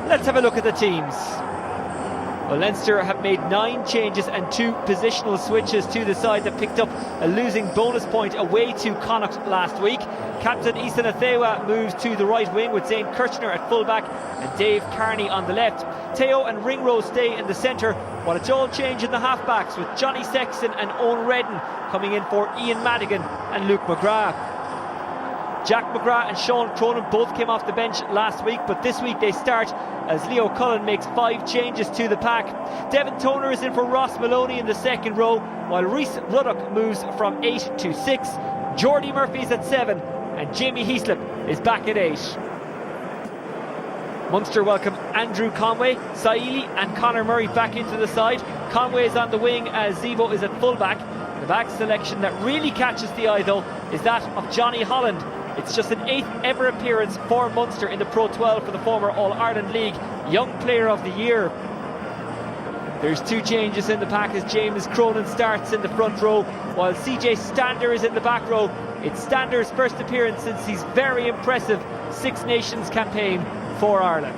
Let's have a look at the teams. Well, Leinster have made 9 changes and 2 positional switches to the side that picked up a losing bonus point away to Connacht last week. Captain Ethan Athewa moves to the right wing with Zane Kirchner at fullback and Dave Carney on the left. Teo and Ringrose stay in the centre, while it's all change in the halfbacks with Johnny Sexton and Owen Redden coming in for Ian Madigan and Luke McGrath. Jack McGrath and Sean Cronin both came off the bench last week, but this week they start as Leo Cullen makes 5 changes to the pack. Devin Toner is in for Ross Maloney in the second row, while Rhys Ruddock moves from 8 to 6. Jordy Murphy's at 7 and Jamie Heaslip is back at 8. Munster welcome Andrew Conway, Saili and Conor Murray back into the side. Conway is on the wing as Zebo is at fullback. The back selection that really catches the eye though is that of Johnny Holland. It's just an 8th ever appearance for Munster in the Pro 12 for the former All-Ireland League Young Player of the Year. There's 2 changes in the pack as James Cronin starts in the front row, while CJ Stander is in the back row. It's Stander's first appearance since his very impressive Six Nations campaign for Ireland.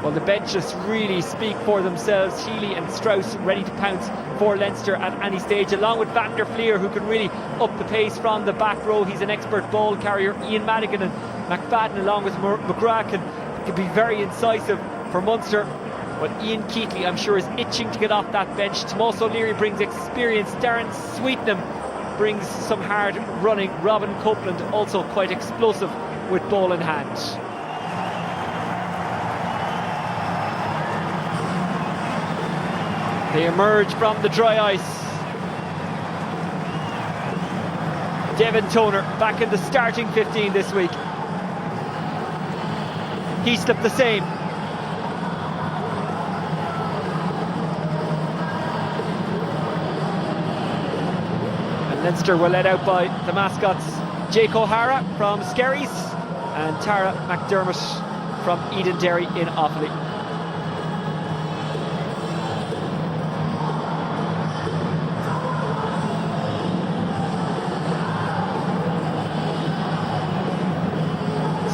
Well, the benches really speak for themselves. Healy and Strauss ready to pounce for Leinster at any stage, along with Van der Fleer, who can really up the pace from the back row. He's an expert ball carrier. Ian Madigan and McFadden, along with McGrath, can be very incisive for Munster. But Ian Keatley, I'm sure, is itching to get off that bench. Tomas O'Leary brings experience. Darren Sweetnam brings some hard running. Robin Copeland also quite explosive with ball in hand. They emerge from the dry ice. Devin Toner back in the starting 15 this week. Heaslip the same. And Leinster were led out by the mascots Jake O'Hara from Skerries and Tara McDermott from Edenderry in Offaly.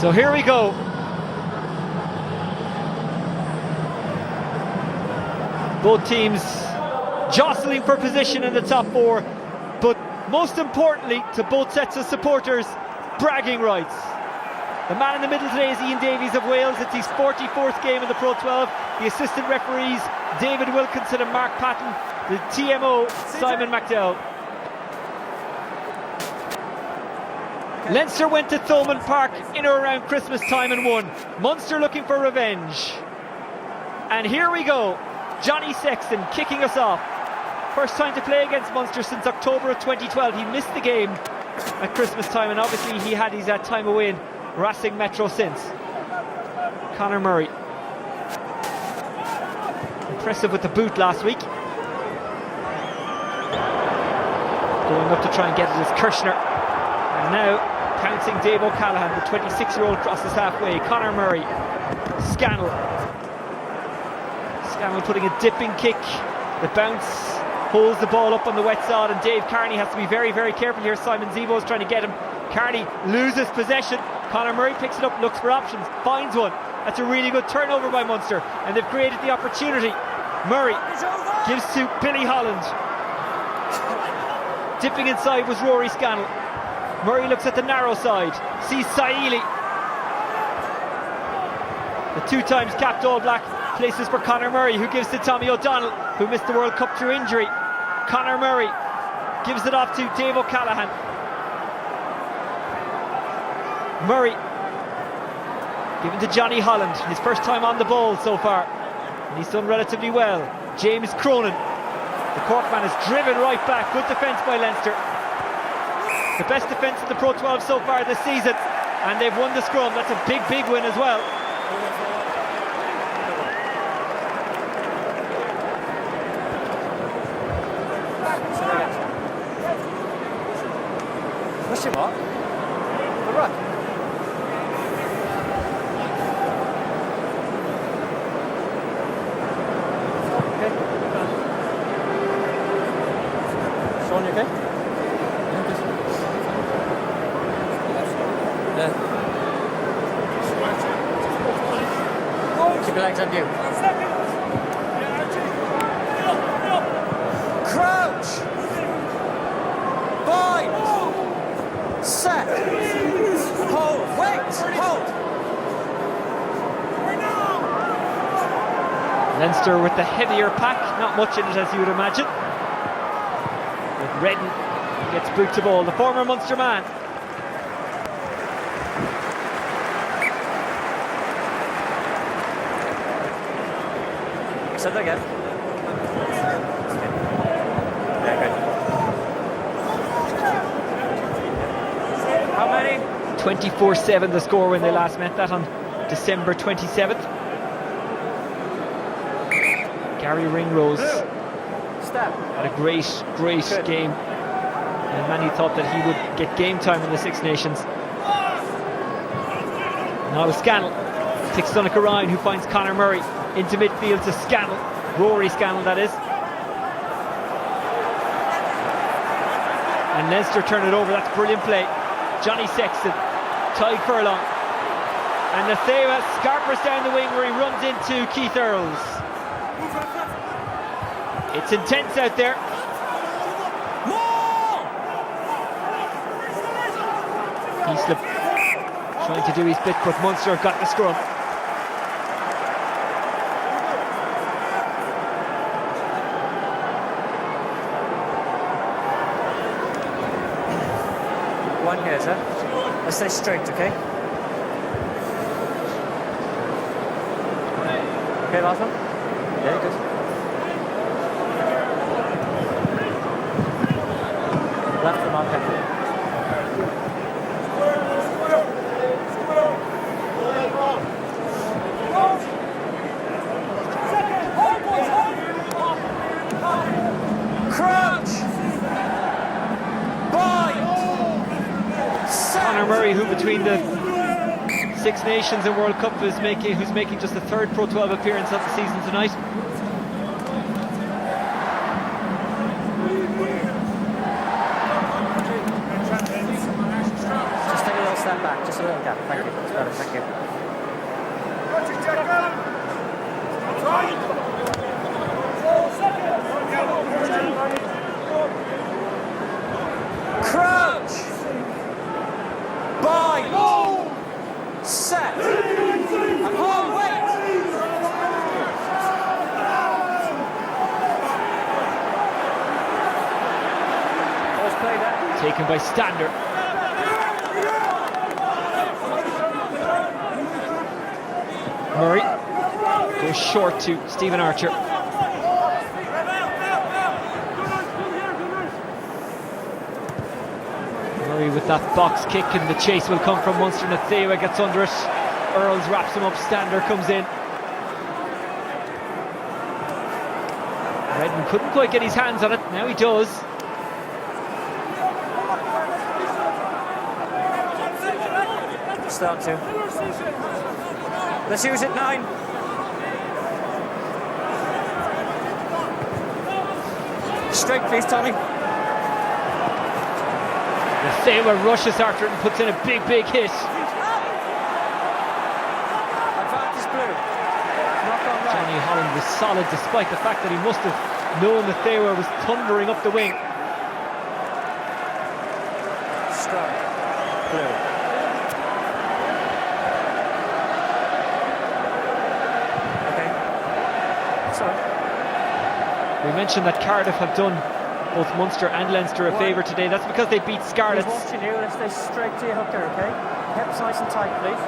So here we go. Both teams jostling for position in the top 4, but most importantly to both sets of supporters, bragging rights. The man in the middle today is Ian Davies of Wales. It's his 44th game in the Pro 12. The assistant referees, David Wilkinson and Mark Patton. The TMO, Simon McDowell. Leinster went to Thomond Park in or around Christmas time and won. Munster looking for revenge. And here we go. Johnny Sexton kicking us off. First time to play against Munster since October of 2012. He missed the game at Christmas time, and obviously he had his time away in Racing Metro since. Conor Murray. Impressive with the boot last week. Going up to try and get it is Kirchner. And now pouncing Dave O'Callaghan, the 26-year-old, crosses halfway. Conor Murray. Scannell putting a dipping kick. The bounce holds the ball up on the wet sod, and Dave Carney has to be very, very careful here. Simon Zebo is trying to get him. Carney loses possession. Conor Murray picks it up, looks for options, finds one. That's a really good turnover by Munster, and they've created the opportunity. Murray gives to Billy Holland. Dipping inside was Rory Scannell. Murray looks at the narrow side, sees Saili. The 2 times capped All Black places for Conor Murray, who gives to Tommy O'Donnell, who missed the World Cup through injury. Conor Murray gives it off to Dave O'Callaghan. Murray given to Johnny Holland, his first time on the ball so far, and he's done relatively well. James Cronin, the Corkman, is driven right back. Good defence by Leinster. The best defence in the Pro 12 so far this season, and they've won the scrum. That's a big, big win as well. Question mark? The ruck. Okay. Sean, you okay? Yeah. Keep your legs on you. Crouch. Bind. Set. Hold. Wait. Hold. Leinster with the heavier pack, not much in it as you would imagine. But Redden gets boot to ball, the former Munster man. Say that again. Yeah, good. How many? 24-7 the score when they last met, that on December 27th. Gary Ringrose had a great game, and many thought that he would get game time in the Six Nations. Now Scannell takes Donegal Ryan, who finds Conor Murray into midfield to Scannell, Rory Scannell that is. And Leinster turn it over, that's brilliant play. Johnny Sexton, Tadhg Furlong, and Natheva scarpers down the wing where he runs into Keith Earls. It's intense out there. Heaslip trying to do his bit, but Munster have got the scrum. One here, sir. Let's stay straight, okay? Okay, last one? Yeah, good. Left the marker. Crouch! Bind! Conor Murray, who between the Six Nations and World Cup who's making just the third Pro 12 appearance of the season tonight. Step back, just a little gap. Thank you. That's better. Thank you. Crouch. Bind. Set. And hold. Wait. Let's play that. Taken by Stander. Murray goes short to Stephen Archer. Murray with that box kick, and the chase will come from Munster. Natheva gets under it. Earls wraps him up. Stander comes in. Redden couldn't quite get his hands on it. Now he does. Start to. Let's use it, 9. Straight, please, Tommy. Natheva rushes after it and puts in a big hit. Advantage blue. Knock on right. Johnny Holland was solid despite the fact that he must have known that Natheva was thundering up the wing. Strong. Blue. We mentioned that Cardiff have done both Munster and Leinster a favour today. That's because they beat Scarlets. He's watching you. Let's stay straight to your hooker, okay? Hips nice and tight, please.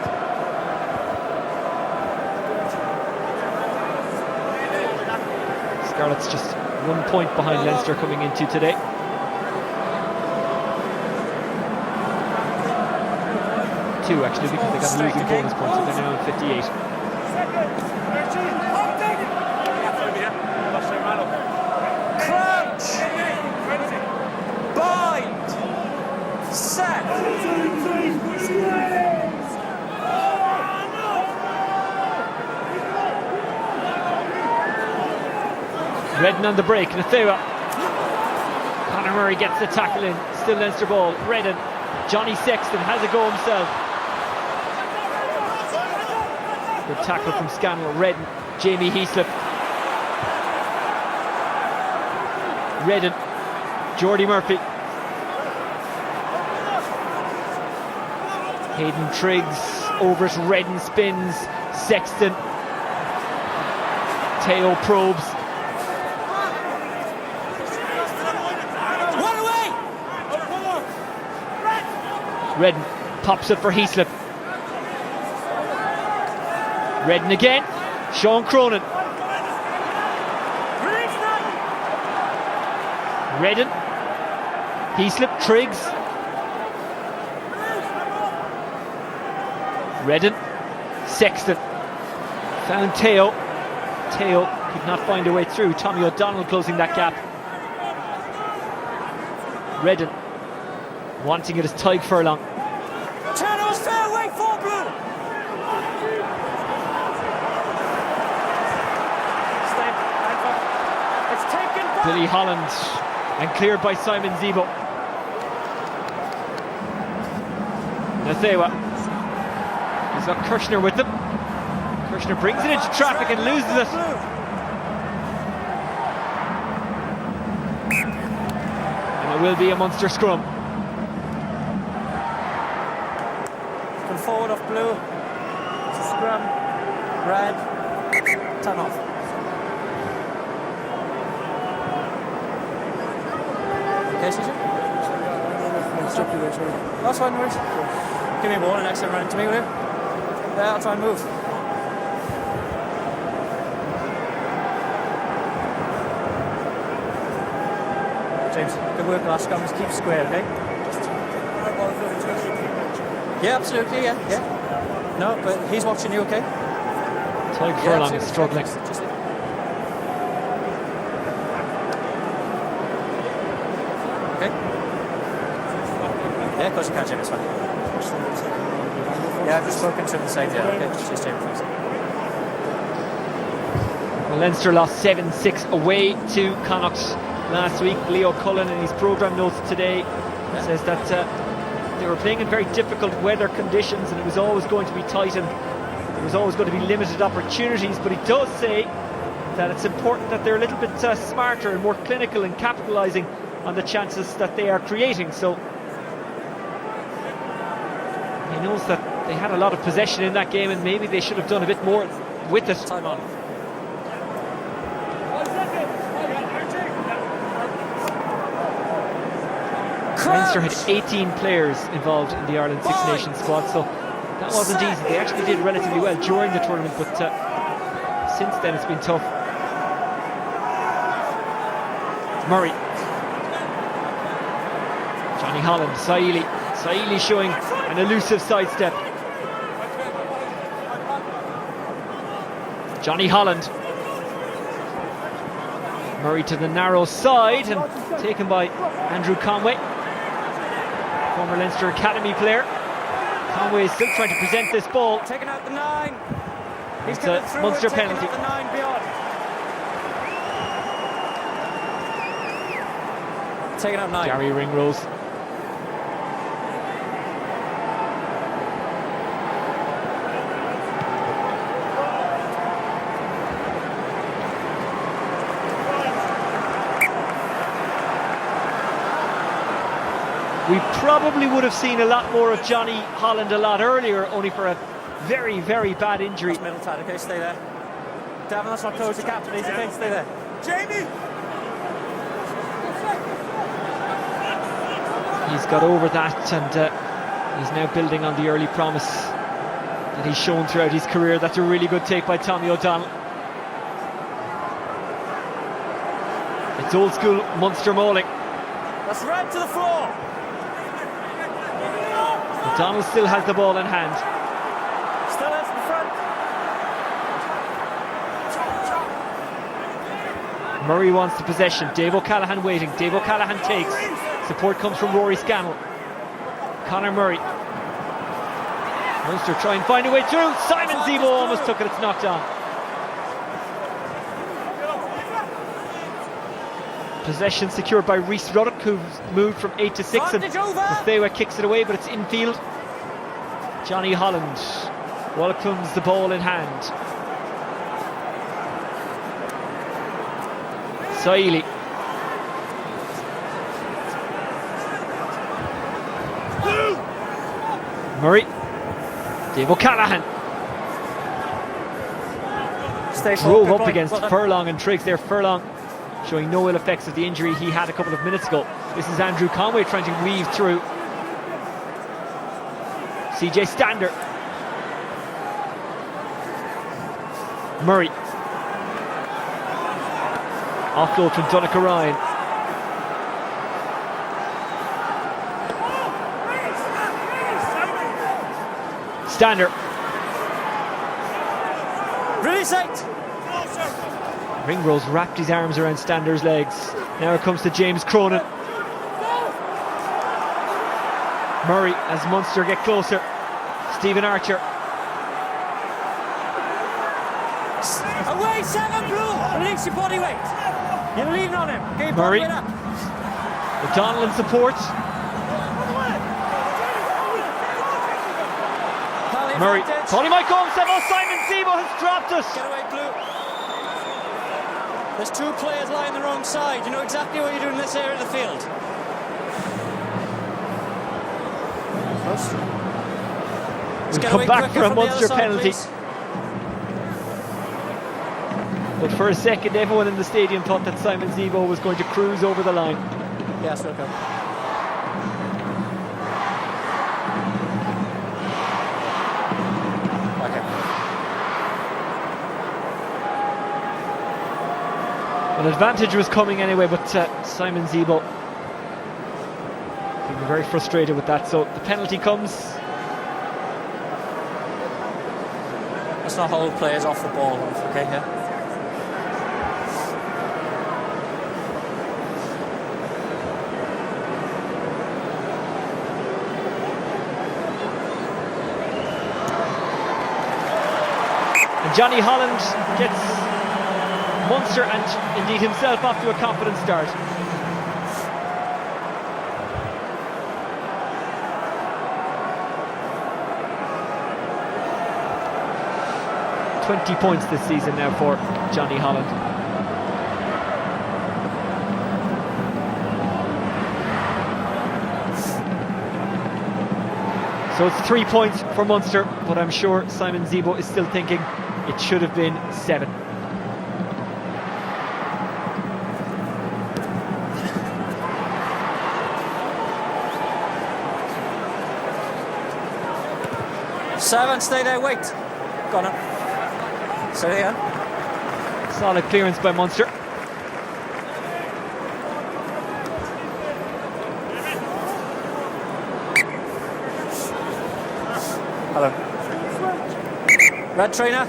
Scarlets just 1 point behind Leinster coming into today. Two actually, because they got a losing bonus points, so they're now on 58. Crouch! Bind! Set! Redden on the break, Natheva. Conor Murray gets the tackle in, still Leinster ball. Redden, Johnny Sexton has a go himself. Good tackle from Scannell. Redden, Jamie Heaslip. Redden, Jordy Murphy. Hayden Triggs over it. Redden spins. Sexton. Teo probes. Redden pops it for Heaslip. Redden again. Sean Cronin. Redden. Heaslip. Triggs. Redden. Sexton. Found Teo. Teo could not find a way through. Tommy O'Donnell closing that gap. Redden wanting it as Tyg Furlong. Channels fairway for blue. It's taken back. Billy Holland and cleared by Simon Zebo. Nathewa. He's got Kirshner with them. Kirshner brings it into traffic and loses it. And it will be a Munster scrum. Come forward off blue. It's a scrum. Red. Time off. Okay, CJ? That's fine, Maurice. Give me a ball and next time run into me, will you? Yeah, I'll try and move. James, good work last scrum. Just keep square, okay? Yeah, absolutely, yeah. No, but he's watching you, okay? Tyg Furlong is struggling. Okay. Yeah, of course you can, Jim, it's fine. Yeah, I've just spoken to him the same day, okay? Just Jim, please. Well, Leinster lost 7-6 away to Connacht last week. Leo Cullen in his programme notes today says that they were playing in very difficult weather conditions and it was always going to be tight and there was always going to be limited opportunities, but he does say that it's important that they're a little bit smarter and more clinical in capitalising on the chances that they are creating. So he knows that they had a lot of possession in that game and maybe they should have done a bit more with it. Time on. Leinster had 18 players involved in the Ireland Six Nations squad, so that wasn't easy. They actually did relatively well during the tournament, but since then it's been tough. Murray. Johnny Holland, Saili. Saili showing an elusive sidestep. Johnny Holland. Murray to the narrow side and taken by Andrew Conway, former Leinster Academy player. Conway is still trying to present this ball. Taking out the 9. He's It's a through Munster it, taking penalty. out the 9 beyond. Taking out 9. Gary Ringrose. We probably would have seen a lot more of Johnny Holland a lot earlier, only for a very, very bad injury. That's middle tight, okay, stay there. Davin, that's not close, the captain needs, okay, stay there. Jamie! He's got over that and he's now building on the early promise that he's shown throughout his career. That's a really good take by Tommy O'Donnell. It's old school Munster mauling. That's red to the floor! O'Donnell still has the ball in hand. Still has the front. Murray wants the possession. Dave O'Callaghan waiting. Dave O'Callaghan takes. Support comes from Rory Scannell. Conor Murray. Munster try and find a way through. Simon Zebo almost took it. It's knocked on. Possession secured by Rhys Ruddock, who's moved from 8 to 6, and Nathewa kicks it away, but it's infield. Johnny Holland welcomes the ball in hand. Saili. Murray. Dave O'Callaghan. Drove up against Furlong and Triggs there. Furlong showing no ill effects of the injury he had a couple of minutes ago. This is Andrew Conway trying to weave through. CJ Stander. Murray. Offload from Donncha Ryan. Stander. Release it. Ringrose wrapped his arms around Stander's legs. Now it comes to James Cronin. Murray as Munster get closer. Stephen Archer. Away, 7 blue. Release your body weight. You're leaning on him. Get your Murray. body weight up. O'Donnell in support. Murray. Tony might go himself. Oh, Simon Zebo has dropped it. Get away, blue. There's 2 players lying the wrong side. You know exactly what you're doing in this area of the field. We'll come back for a Munster penalty. Please. But for a second, everyone in the stadium thought that Simon Zebo was going to cruise over the line. Yes, welcome. Okay. An advantage was coming anyway, but Simon Zebo being very frustrated with that. So the penalty comes. Let's not hold players off the ball, okay? Yeah. And Johnny Holland gets Munster and indeed himself off to a confident start. .20 points this season now for Johnny Holland. So it's 3 points for Munster, but I'm sure Simon Zebo is still thinking it should have been 7. Seven, stay there, wait. Go on. Stay there. Solid clearance by Munster. Hello. Red trainer.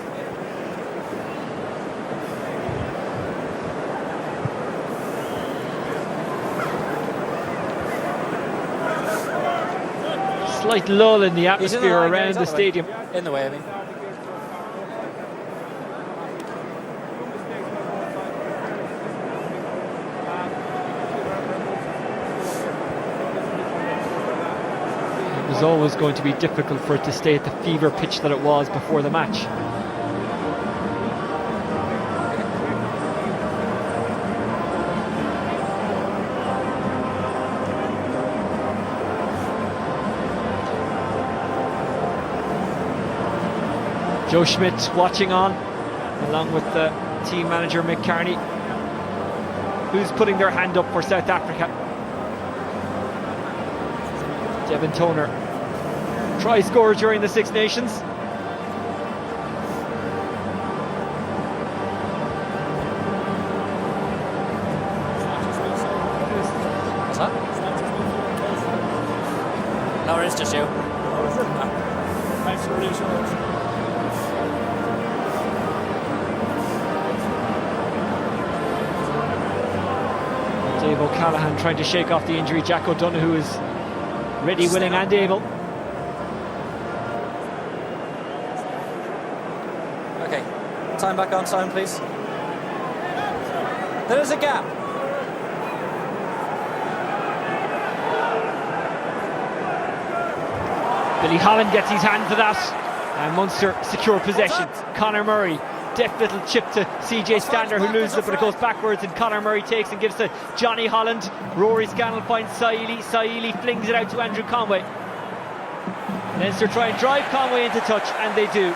Slight lull in the atmosphere around the stadium. In the way, I mean. It was always going to be difficult for it to stay at the fever pitch that it was before the match. Joe Schmidt watching on, along with the team manager Mick Carney, who's putting their hand up for South Africa. Devin Toner, try scorer during the Six Nations. What's that? No, it's just you. Dave O'Callaghan trying to shake off the injury. Jack O'Donoghue is ready, willing and able. Okay, time back on time, please. There is a gap. Billy Holland gets his hand to that, And Munster secure possession. Conor Murray, deft little chip to CJ Stander, who loses it, but it goes backwards, and Conor Murray takes and gives to Johnny Holland. Rory Scannell finds Saili. Saili flings it out to Andrew Conway. Leinster try and drive Conway into touch, and they do.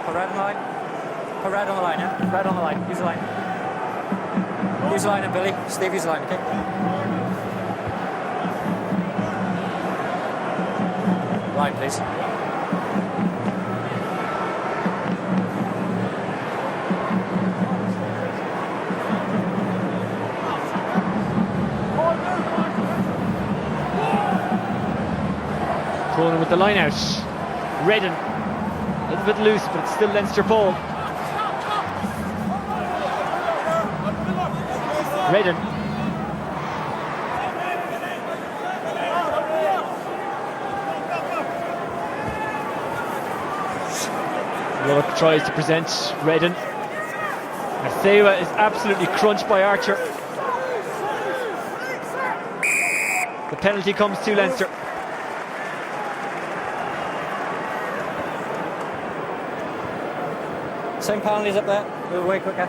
Put red on the line. Put red on the line, yeah? Red on the line. Use the line. Use the line, and Billy. Steve, use the line, okay? Line, please. Thrown with the line out. Redden, a little bit loose, but it's still Leinster ball. Redden. York tries to present Redden. Mathewa is absolutely crunched by Archer. The penalty comes to Leinster. Same penalties up there. Move away quicker.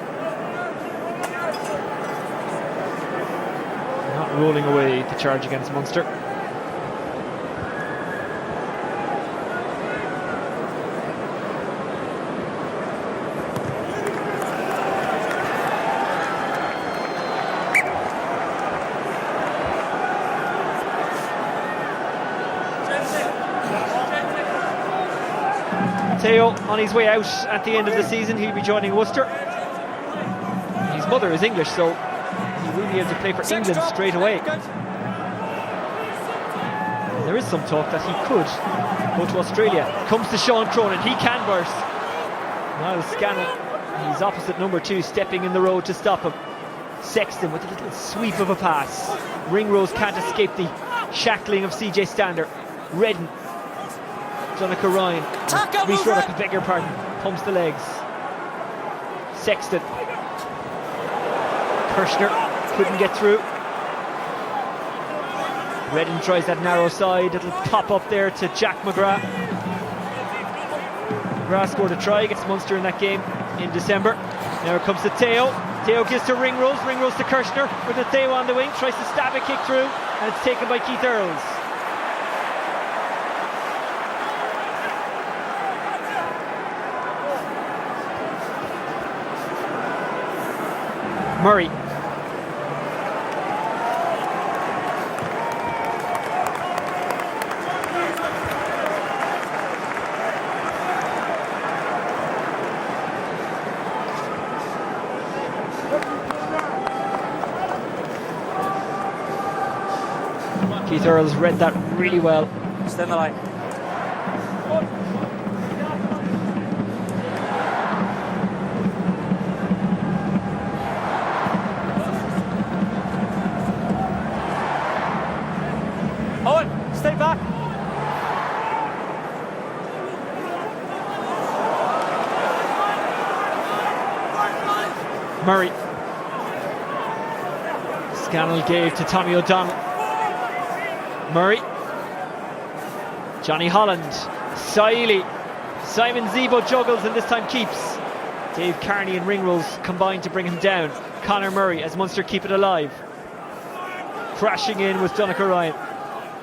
Not rolling away the charge against Munster. Theo on his way out at the end of the season. He'll be joining Worcester. His mother is English, so he will be able to play for England straight away. There is some talk that he could go to Australia. Comes to Sean Cronin. He can burst. Niall Scannell, he's opposite number 2, stepping in the road to stop him. Sexton with a little sweep of a pass. Ringrose can't escape the shackling of CJ Stander. Redden. Donica Ryan, Rhys Ruddock, I beg your pardon, pumps the legs. Sexton. Kirshner couldn't get through. Redden tries that narrow side, it'll pop up there to Jack McGrath. McGrath scored a try against Munster in that game in December. Now it comes to Theo. Theo gives to Ringrose, Ringrose to Kirshner with a Theo on the wing, tries to stab a kick through, and it's taken by Keith Earls. Murray. Keith Earls read that really well. Stay in the line. Owen, stay back. Murray. Scannell gave to Tommy O'Donnell. Murray. Johnny Holland. Saili. Simon Zebo juggles and this time keeps. Dave Carney and Ringrose combine to bring him down. Conor Murray as Munster keep it alive. Crashing in with Donica Ryan.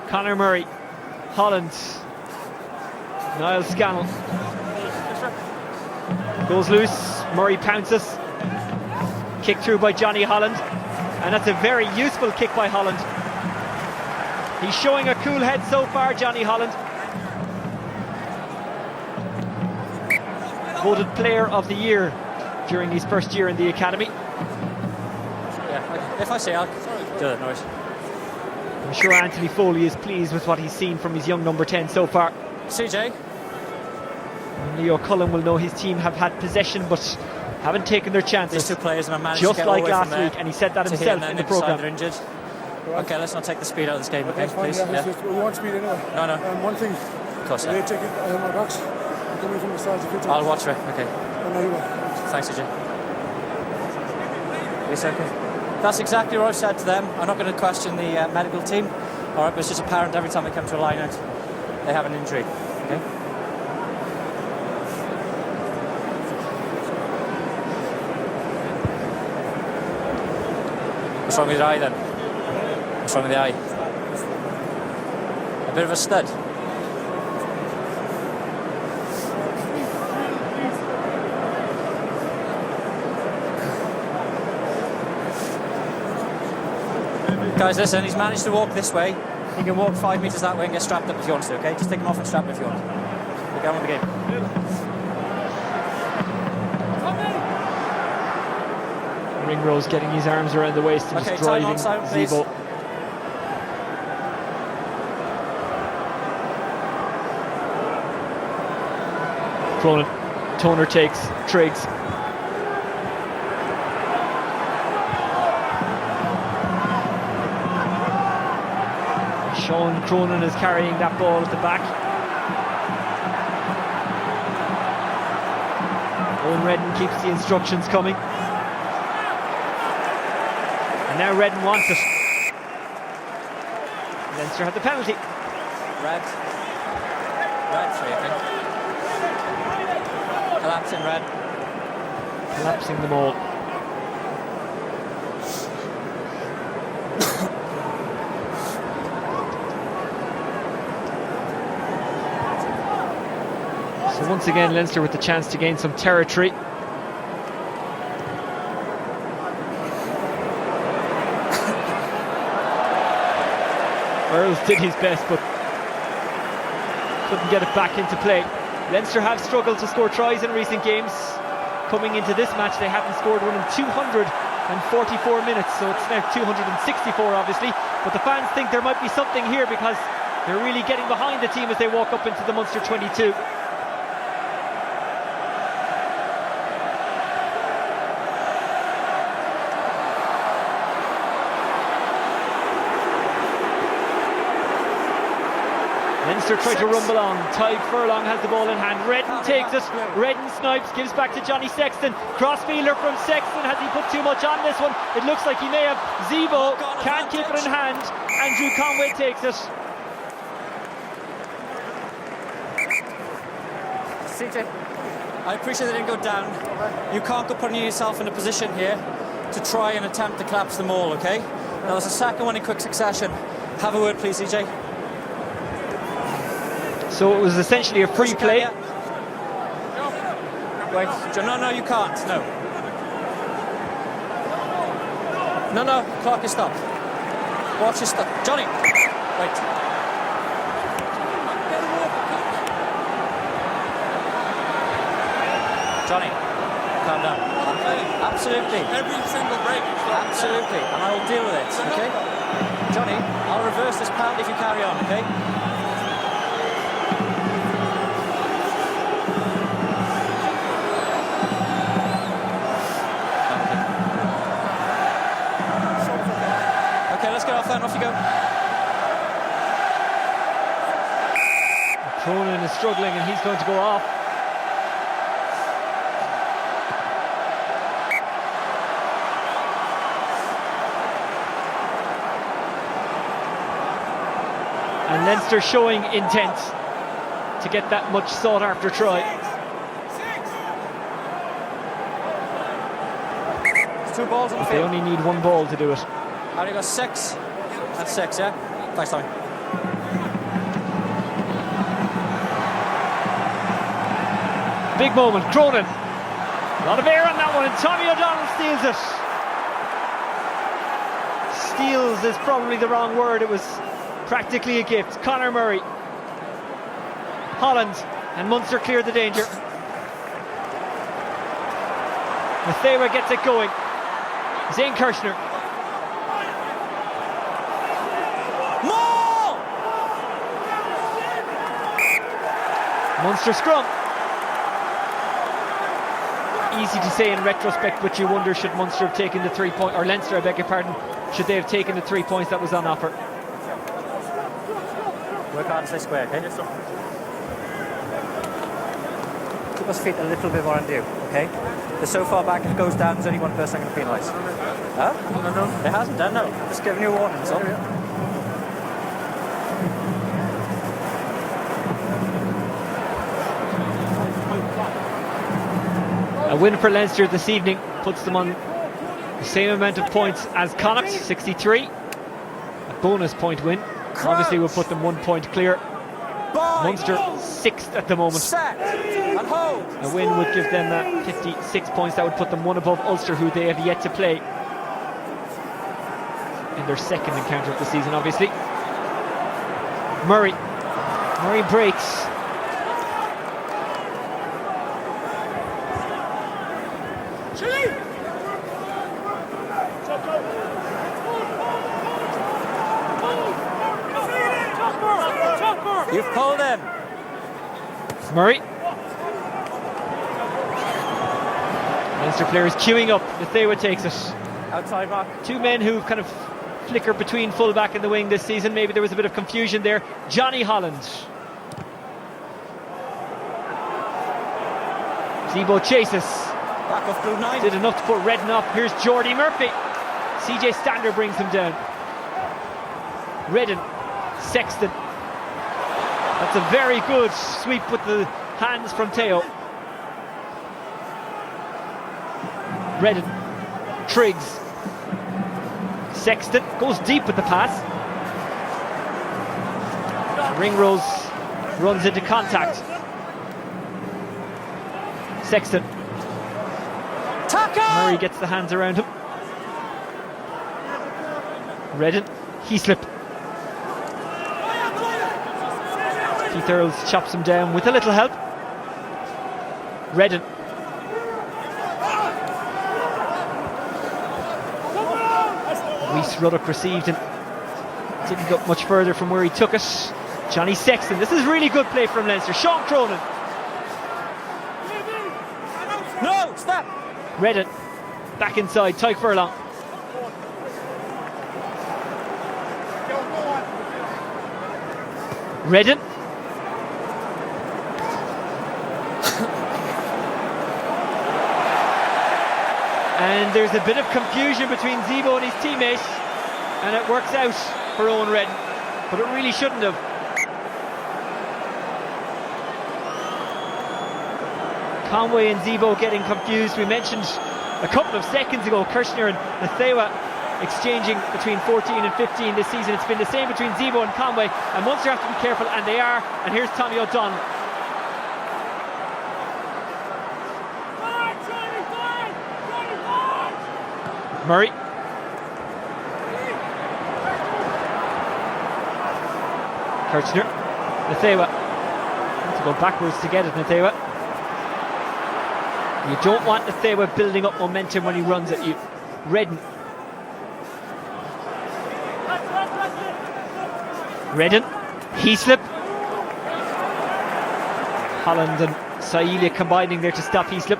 Conor Murray, Holland, Niall Scannell. Goes loose, Murray pounces. Kick through by Johnny Holland. And that's a very useful kick by Holland. He's showing a cool head so far, Johnny Holland. Voted Player of the Year during his first year in the academy. Yeah, if I say I'll do that noise. I'm sure Anthony Foley is pleased with what he's seen from his young number 10 so far. CJ. Leo Cullen will know his team have had possession but haven't taken their chances. These two players have managed just to get like all the way last from week, and he said that to himself here, in the programme. They're injured. Okay, let's not take the speed out of this game, okay, please. Yeah. We want speed anyway. No. One thing, Of course, they take it on my box. Coming from the sides of it. I'll watch it. Okay. And there you go. Thanks, CJ. Yes, okay. That's exactly what I've said to them. I'm not going to question the medical team. All right, but it's just apparent every time they come to a line out, they have an injury. Okay. What's wrong with your eye then? What's wrong with the eye? A bit of a stud. Guys, listen, he's managed to walk this way. He can walk 5 metres that way and get strapped up if he wants to, okay? Just take him off and strap him if you want. We'll get on with the game. Ringrose getting his arms around the waist and just driving Zebo. Cronin, Toner takes Triggs. Sean Cronin is carrying that ball at the back. Owen Redden keeps the instructions coming. And now Redden wants it. Leinster had the penalty. Red 3, I think. Collapsing red. Collapsing them all. So once again Leinster with the chance to gain some territory. Earls did his best but couldn't get it back into play. Leinster have struggled to score tries in recent games. Coming into this match they haven't scored one in 244 minutes, so it's now 264 obviously, but the fans think there might be something here because they're really getting behind the team as they walk up into the Munster 22. Leinster try to rumble on. Tyg Furlong has the ball in hand. Redden takes it. Redden snipes, gives back to Johnny Sexton. Crossfielder from Sexton. Has he put too much on this one? It looks like he may have. Zebo can't keep it in hand. Andrew Conway takes it. CJ, I appreciate they didn't go down. You can't go putting yourself in a position here to try and attempt to collapse them all, okay? That was the second one in quick succession. Have a word, please, CJ. So it was essentially a free play. Wait, no, you can't. No, clock is stopped. Watch your stop. Johnny, wait. Johnny, calm down. Absolutely. Every single break. Absolutely, and I will deal with it, okay? Johnny, I'll reverse this penalty if you carry on, okay? Let's get off then, off you go. Cronin is struggling and he's going to go off. And Leinster showing intent to get that much sought after try. There's 2 balls on the They field. only need 1 ball to do it. How do you got 6? That's 6, yeah? Thanks, Tommy. Big moment, Cronin. A lot of air on that one, and Tommy O'Donnell steals it. Steals is probably the wrong word, it was practically a gift. Conor Murray. Holland and Munster clear the danger. Mathewa gets it going. Zane Kirshner. Munster scrum. Easy to say in retrospect, but you wonder should Munster have taken the 3 point, or Leinster, I beg your pardon, should they have taken the 3 points that was on offer? Work hard and stay square, okay? Yes, sir. Keep us feet a little bit more on you, okay? They're so far back, if it goes down, there's only one person going to penalise. Huh? No. It hasn't done, no. Just giving you a warning, that's all. A win for Leinster this evening puts them on the same amount of points as Connacht, 63. A bonus point win obviously will put them 1 point clear. Munster 6th at the moment. Set and hold. A win would give them 56 points. That would put them one above Ulster, who they have yet to play in their second encounter of the season, obviously. Murray breaks. You've pulled him. Murray. Leinster players queuing up. Nathewa takes it. Outside mark. Two men who've kind of flickered between fullback and the wing this season. Maybe there was a bit of confusion there. Johnny Holland. Zebo chases. Back off blue 9. Did enough to put Redden up. Here's Jordy Murphy. CJ Stander brings him down. Redden. Sexton. That's a very good sweep with the hands from Teo. Redden. Triggs. Sexton goes deep with the pass. Ringrose runs into contact. Sexton. Tackle! Murray gets the hands around him. Redden. Heaslip. Keith Earls chops him down with a little help. Redden. Rhys Ruddock received and didn't go much further from where he took it. Johnny Sexton. This is really good play from Leinster. Sean Cronin. No, stop. Redden. Back inside. Tyke Furlong. Redden. And there's a bit of confusion between Zebo and his teammate, and it works out for Owen Redden, but it really shouldn't have. Conway and Zebo getting confused. We mentioned a couple of seconds ago Kirshner and Nathewa exchanging between 14 and 15 this season. It's been the same between Zebo and Conway, and Munster have to be careful, and they are. And here's Tommy O'Donnell. Murray. Kirchner. Nathewa. Have to go backwards to get it, Nathewa. You don't want Nathewa building up momentum when he runs at you. Redden. Redden. Heaslip. Holland and Saïlia combining there to stop Heaslip.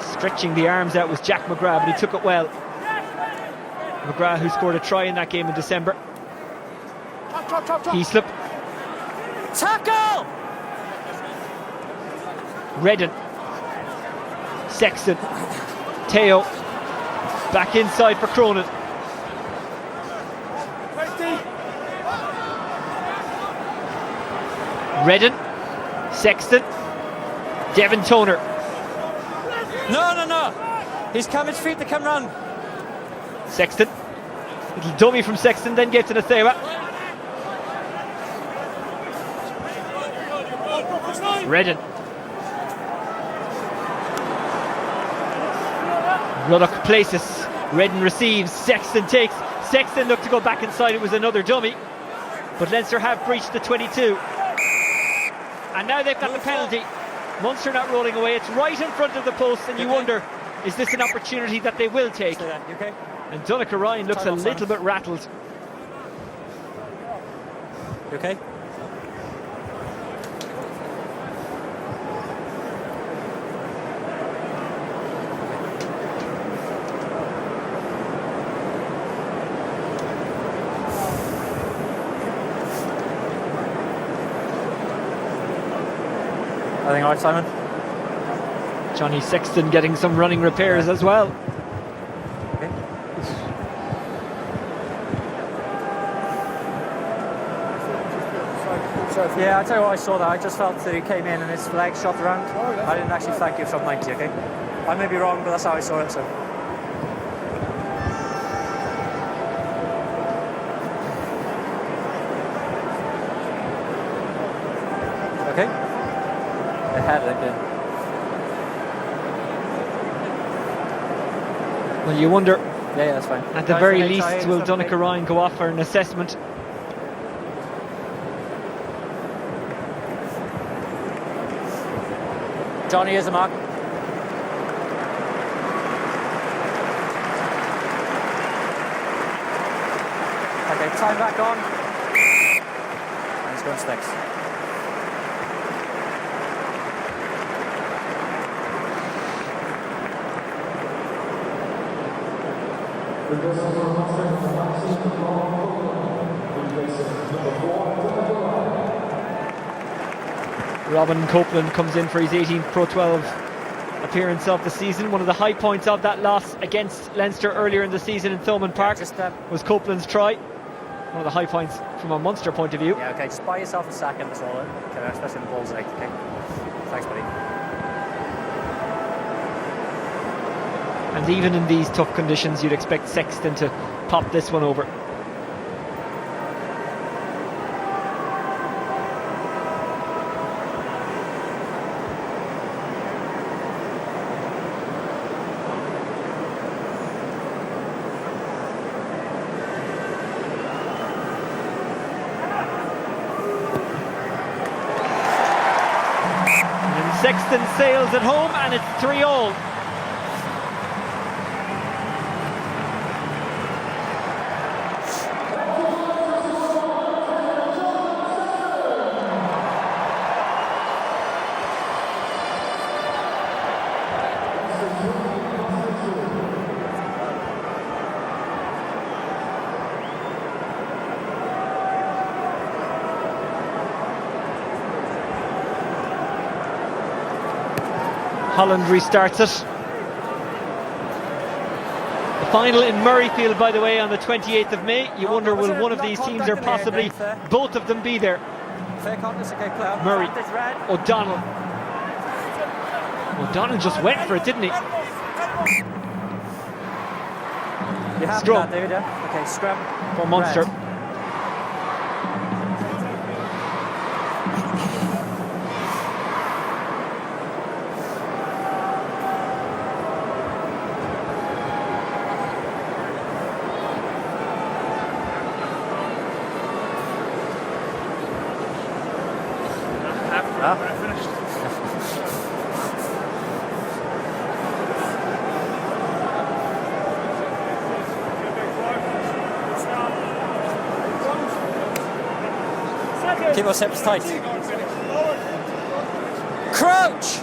Stretching the arms out was Jack McGrath, but he took it well. McGrath, who scored a try in that game in December. Heaslip. Tackle! Redden. Sexton. Teo. Back inside for Cronin. Redden. Sexton. Devin Toner. No. He's come his feet to come run. Sexton. Little dummy from Sexton, then gave to Nathewa. Redden. Ruddock places. Redden receives. Sexton takes. Sexton looked to go back inside. It was another dummy. But Leinster have breached the 22. And now they've got the penalty. Munster not rolling away. It's right in front of the post, and you wonder, is this an opportunity that they will take? Okay. And Donncha Ryan looks a little bit rattled. You okay? Everything all right, Simon? Johnny Sexton getting some running repairs as well. Okay. shot. Yeah, I'll tell you what, I saw that. I just felt that he came in and his legs shot around. Oh, yeah. I didn't actually thank you from 90, okay? I may be wrong, but that's how I saw it, so. Okay. They had it, yeah. Well, you wonder, Yeah, that's fine. at the Guys, very okay, least, try will something. Donncha Ryan go off for an assessment? Johnny is a mark. Okay, time back on. And he's going sticks. Robin Copeland comes in for his 18th Pro 12 appearance of the season. One of the high points of that loss against Leinster earlier in the season in Thomond Park was Copeland's try. One of the high points from a Munster point of view. Yeah, okay, just buy yourself a second, that's all. Okay, especially in the ball's egg, okay? Thanks, buddy. And even in these tough conditions, you'd expect Sexton to pop this one over. Sexton sails at home and it's 3-all. Holland restarts it. The final in Murrayfield, by the way, on the 28th of May. You wonder, will one of these teams, or possibly both of them, be there? Fair contest, okay, player. Murray, O'Donnell. O'Donnell just went for it, didn't he? You have Scrum. that, David, yeah? Okay, scrum. For Munster. Red. Keep those hips tight. Crouch!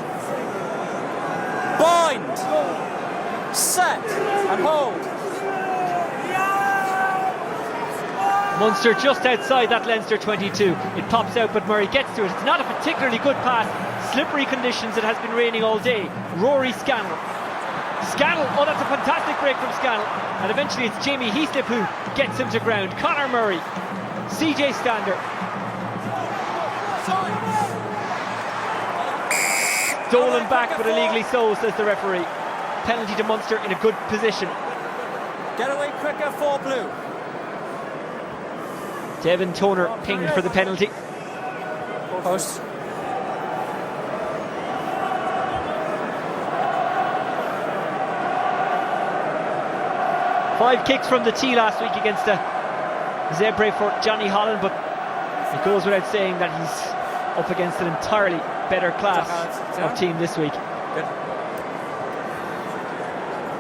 Bind! Set! And hold! Munster just outside that Leinster 22. It pops out, but Murray gets to it. It's not a particularly good pass. Slippery conditions, it has been raining all day. Rory Scannell. Scannell, oh, that's a fantastic break from Scannell. And eventually it's Jamie Heaslip who gets him to ground. Conor Murray. CJ Stander. Stolen back, but illegally so, says the referee. Penalty to Munster in a good position. Get away quicker, 4 blue. Devin Toner pinged for the penalty. Post. Five kicks from the tee last week against a Zebre for Johnny Holland, but it goes without saying that he's up against an entirely better class of team this week. Good.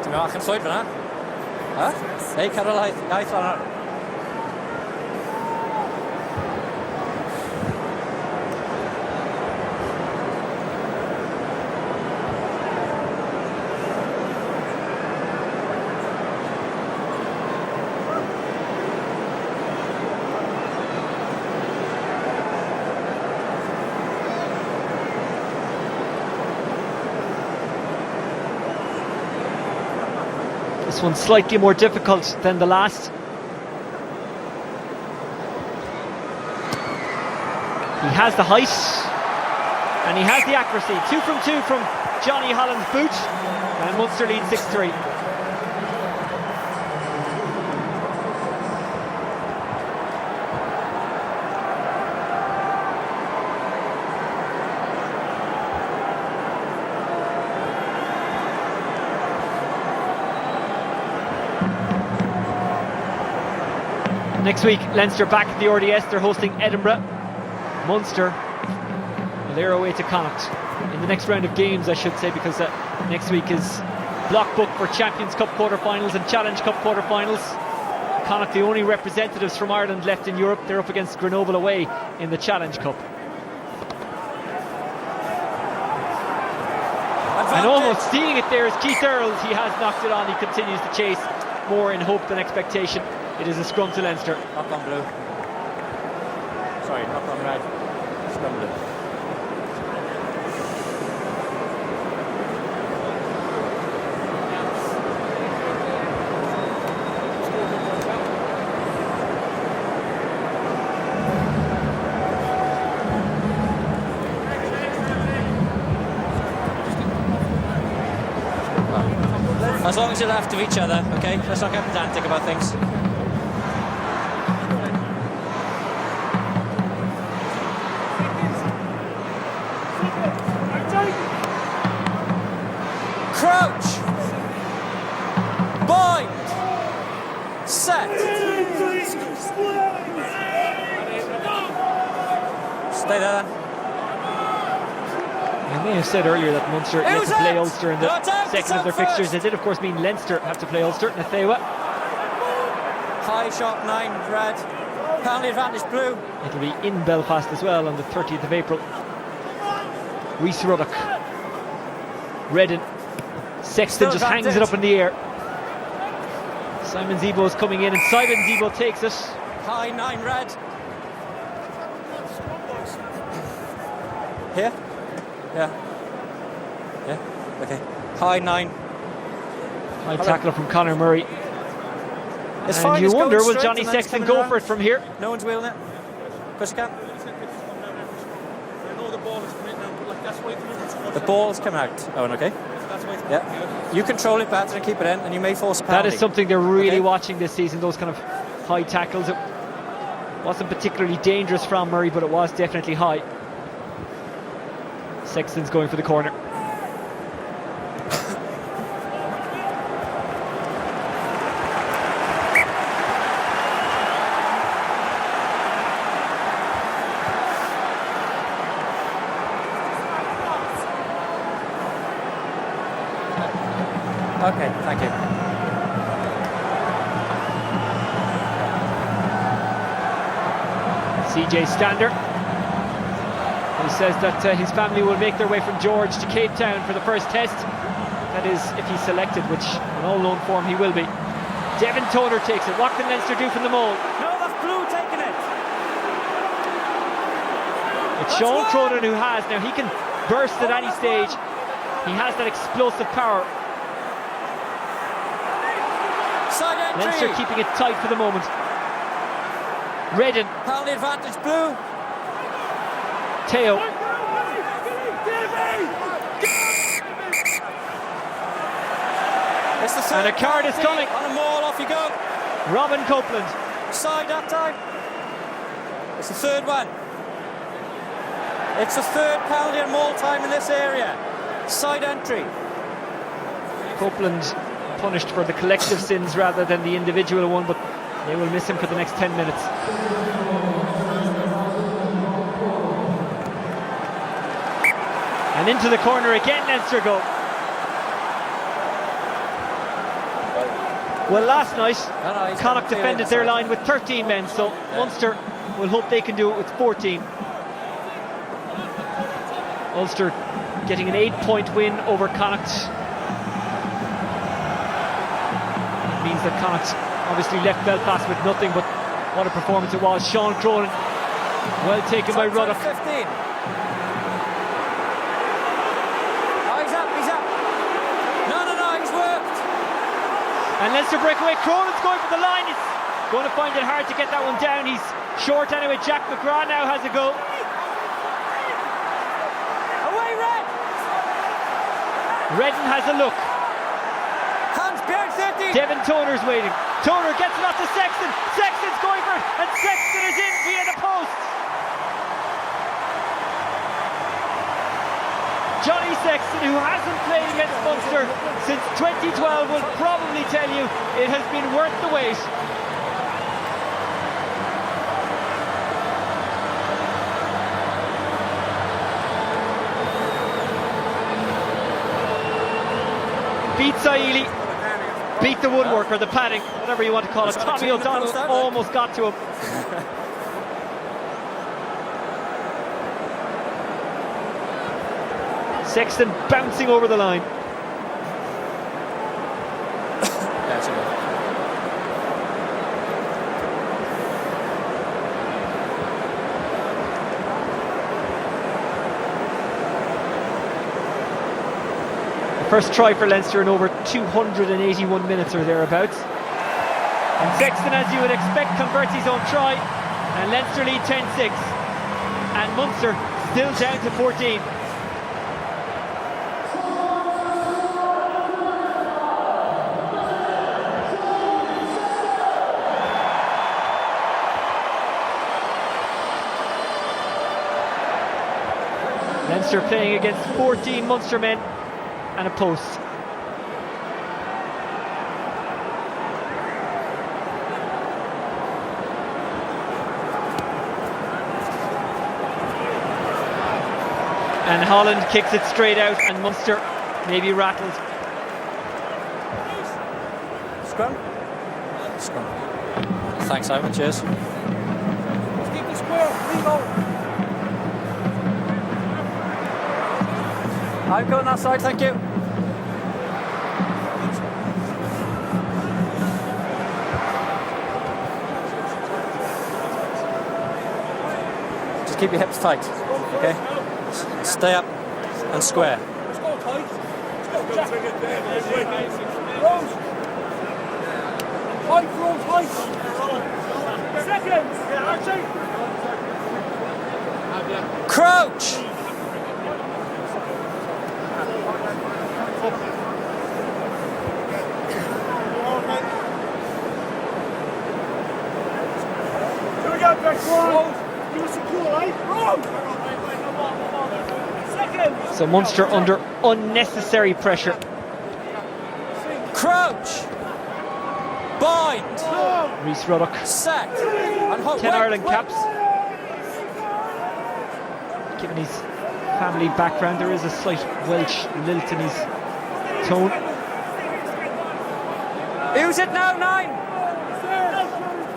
Ti'n meddwl ac yn llwyd fyna? Ha? Ei, Carol Iaith fan hwnna. This one's slightly more difficult than the last. He has the height and he has the accuracy. 2 from 2 from Johnny Holland's boot, and Munster lead 6-3. Next week, Leinster back at the RDS. They're hosting Edinburgh. Munster, they're away to Connacht in the next round of games, I should say, because next week is block book for Champions Cup quarterfinals and Challenge Cup quarterfinals. Connacht, the only representatives from Ireland left in Europe. They're up against Grenoble away in the Challenge Cup. And almost stealing it there is Keith Earls. He has knocked it on. He continues to chase, more in hope than expectation. It is a scrum to Leinster. Knock on blue. Sorry, knock on red. Scrum blue. As long as you're left of each other, okay? Let's not get pedantic about things. Crouch! Bind! Set! Stay there then. I may have said earlier that Munster yet to play Ulster in the second of their fixtures. It did of course mean Leinster have to play Ulster. Nathewa. High shot 9, red. Penalty advantage blue. It'll be in Belfast as well on the 30th of April. Rhys Ruddock. Redden. Sexton just hangs it up in the air. Simon Zebo's coming in and Simon Zebo takes it. High 9, red. Here? Yeah. Yeah, okay. High 9. High tackler from Conor Murray. It's and fine, you it's wonder, going will straight Johnny and then it's Sexton coming go around. for it from here? No one's wheeling it. Chris can. The ball's come out. Owen, okay? Yeah. You control it better and keep it in, and you may force a penalty. That is something they're really Okay. watching this season, those kind of high tackles. It wasn't particularly dangerous from Murray, but it was definitely high. Sexton's going for the corner. Okay, thank you. CJ Stander, who says that his family will make their way from George to Cape Town for the first test. That is, if he's selected, which in all known form he will be. Devin Toner takes it. What can Leinster do from the maul? No, that's blue taking it. It's Sean Cronin who has. Now he can burst at any stage. He has that explosive power. Side entry. Leinster keeping it tight for the moment. Redden. Penalty advantage blue. Teo. It's the third And a card is penalty. coming. On a maul, off you go. Robin Copeland. Side that time. It's the third one. It's the third penalty and maul time in this area. Side entry. Copeland punished for the collective sins rather than the individual one, but they will miss him for the next 10 minutes. And into the corner again, Leinster go. Well, last night, Connacht defended their line with 13 men, so Munster will hope they can do it with 14. Ulster getting an 8-point win over Connacht. It means that Connacht obviously left Belfast with nothing, but what a performance it was. Sean Cronin, well taken by Ruddock. 15. Oh, he's up. No, he's worked. And Leinster breakaway. Cronin's going for the line. He's going to find it hard to get that one down. He's short anyway. Jack McGrath now has a go. Redden has a look. Hands behind safety. Devin Toner's waiting. Toner gets it off to Sexton. Sexton's going for it, and Sexton is in via the post. Johnny Sexton, who hasn't played against Munster since 2012, will probably tell you it has been worth the wait. Beat Saili, beat the woodwork or the padding, whatever you want to call it. Tommy O'Donnell almost got to him. Sexton bouncing over the line. First try for Leinster in over 281 minutes or thereabouts. And Sexton, as you would expect, converts his own try, and Leinster lead 10-6. And Munster still down to 14. Leinster playing against 14 Munster men and a post. And Holland kicks it straight out, and Munster maybe rattled. Scrum. Thanks, Simon. Cheers. Let's keep the square. Reload. I'm going that side, thank you. Just keep your hips tight, okay? Stay up and square. Let's go tight. Let's go, Jack. Rose. Height, Rose, height. Seconds. Archie. Crouch! Here we go, back forward. Give us a cool, eh? Rose. Seconds. So Munster under unnecessary pressure. Crouch! Bind! Rhys Ruddock, Set! And 10 Ireland caps. Given his family background, there is a slight Welsh lilt in his tone. Who's it now, 9?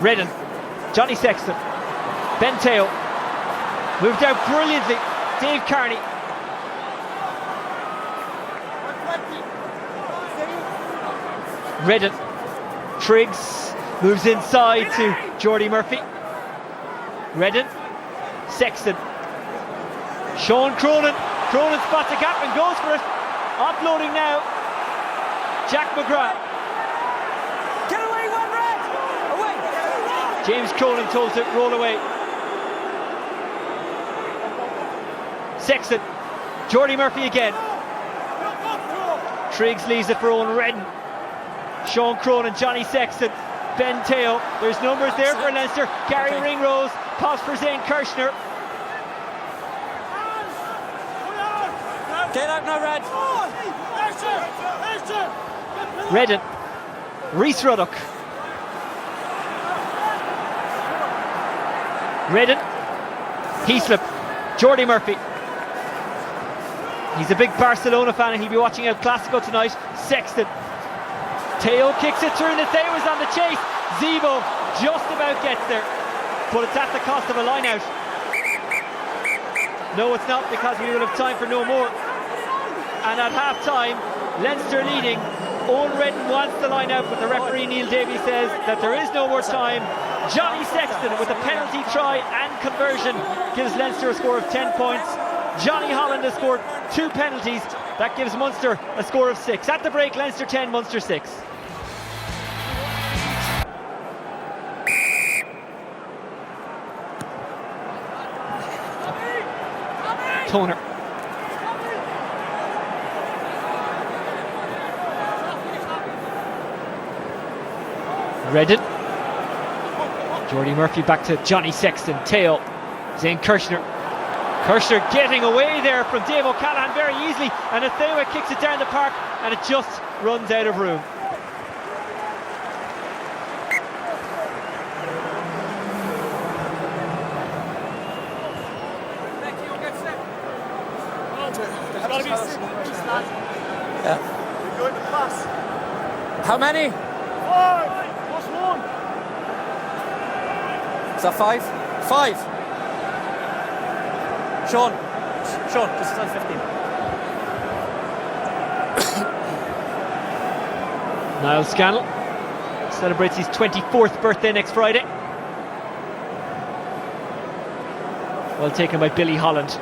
Redden, Johnny Sexton, Ben Teo, moved out brilliantly. Dave Carney. Redden, Triggs moves inside to Jordy Murphy. Redden, Sexton, Sean Cronin. Cronin spots a gap and goes for it. Offloading now, Jack McGrath. Get away, one red! Away! James Cronin told to roll away. Sexton, Jordy Murphy again. Triggs leaves it for Owen Redden. Sean Cronin, Johnny Sexton, Ben Teo. There's numbers there for Leinster. Gary Ringrose pops for Zane Kirshner. Get out now, Red! Redden, Rhys Ruddock. Redden, Heaslip, Jordy Murphy. He's a big Barcelona fan and he'll be watching El Clasico tonight. Sexton. Teo kicks it through, Nathea was on the chase. Zebo just about gets there, but it's at the cost of a line out. No, it's not, because we will have time for no more. And at half time, Leinster leading. Owen Redden wants the line out, but the referee Neil Davey says that there is no more time. Johnny Sexton with a penalty try and conversion gives Leinster a score of 10 points. Johnny Holland has scored 2 penalties. That gives Munster a score of 6. At the break, Leinster 10, Munster 6. Toner. Redden. Jordy Murphy back to Johnny Sexton. Teo. Zane Kirshner. Kirshner getting away there from Dave O'Callaghan very easily, and Athewa kicks it down the park and it just runs out of room. How many? 5 plus 1. Is that 5? 5. Sean, just on 15. Niall Scannell celebrates his 24th birthday next Friday. Well taken by Billy Holland.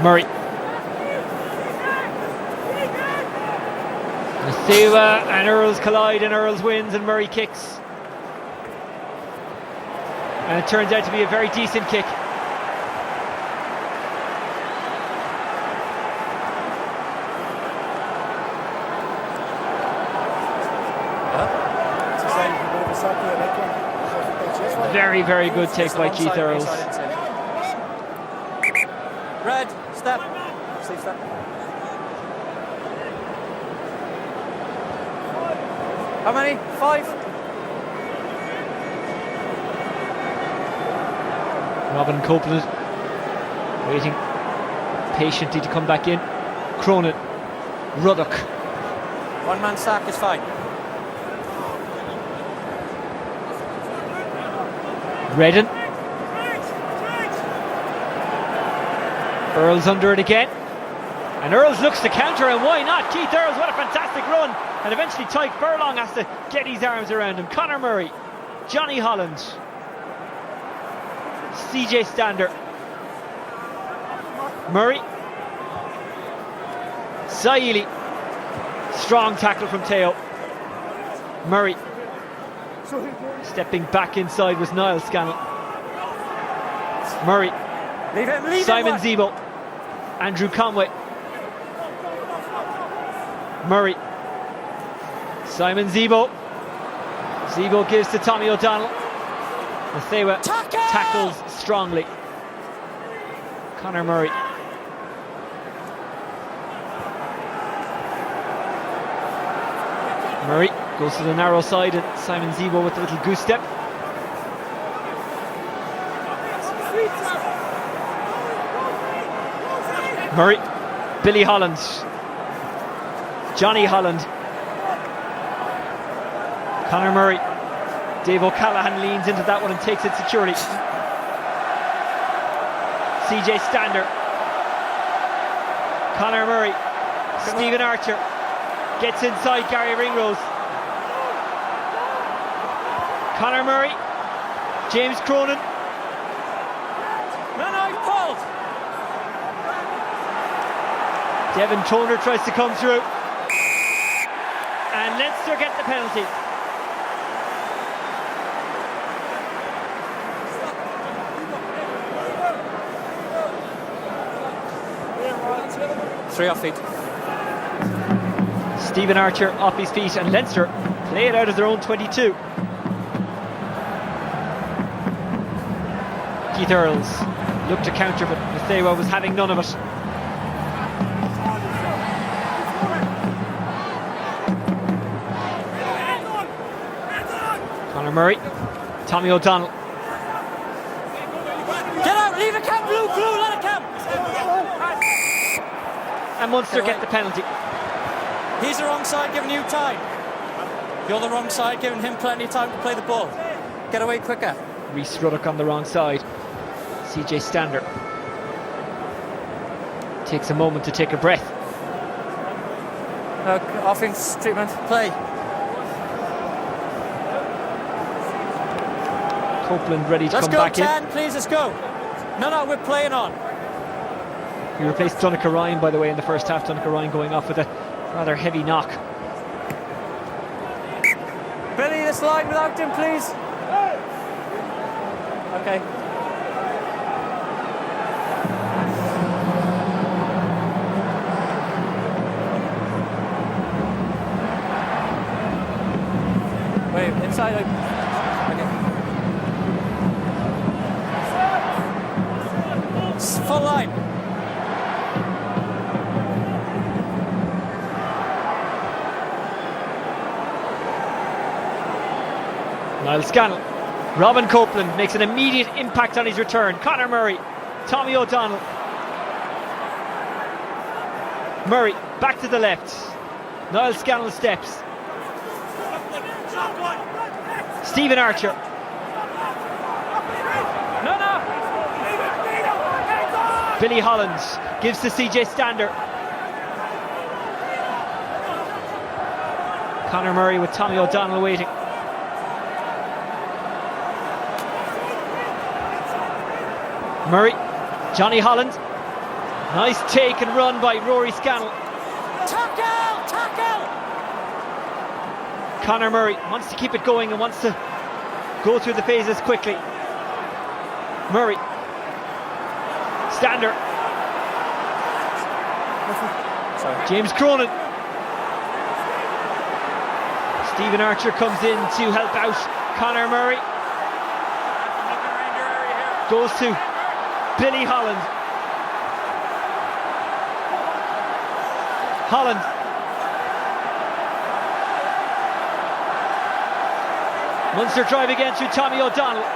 Murray. Nasewa and Earls collide, and Earls wins and Murray kicks. And it turns out to be a very decent kick. Very, very good take by Keith Earls. Red, step. Safe step. How many? 5? Robin Copeland waiting patiently to come back in. Cronin. Ruddock. 1 man sack is fine. Redden. Earls under it again. And Earls looks to counter, and why not? Keith Earls, what a fantastic run. And eventually Tyke Furlong has to get his arms around him. Conor Murray. Johnny Holland. CJ Stander. Murray. Saili. Strong tackle from Teo. Murray. Stepping back inside was Niall Scannell. Murray. Leave Simon him. Zebo. Andrew Conway. Murray. Simon Zebo. Zebo gives to Tommy O'Donnell. Nasewa tackles strongly. Conor Murray. Murray goes to the narrow side, and Simon Zebo with a little goose step. Murray. Billy Holland. Johnny Holland. Conor Murray. Dave O'Callaghan leans into that one and takes it securely. CJ Stander. Conor Murray. Stephen Archer gets inside Gary Ringrose. Conor Murray. James Cronin. No, he's pulled. Devin Toner tries to come through. And Leinster get the penalty. Three off feet. Stephen Archer off his feet, and Leinster play it out of their own 22. Keith Earls looked to counter, but Nasewa was having none of it. Conor Murray. Tommy O'Donnell. Get out, leave it, Cam, blue, let it Cam. And Munster get the penalty. He's the wrong side, giving you time. You're the wrong side, giving him plenty of time to play the ball. Get away quicker. Rhys Ruddock on the wrong side. CJ Stander takes a moment to take a breath. Offense treatment, play. Copeland ready to Let's come go, back 10, please, let's go. No, we're playing on. in. He replaced Donica Ryan, by the way, in the first half. Donica Ryan going off with a rather heavy knock. Billy, this line without him, please. Okay. Wait, inside. Okay. Full line. Niall Scannell. Robin Copeland makes an immediate impact on his return. Conor Murray. Tommy O'Donnell. Murray back to the left. Niall Scannell steps. Stephen Archer. Billy Holland gives to CJ Stander. Conor Murray with Tommy O'Donnell waiting. Murray, Johnny Holland. Nice take and run by Rory Scannell. Tackle! Conor Murray wants to keep it going and wants to go through the phases quickly. Murray. Stander. Sorry. James Cronin. Stephen Archer comes in to help out Conor Murray. Goes to Billy Holland. Holland. Munster drive again through Tommy O'Donnell.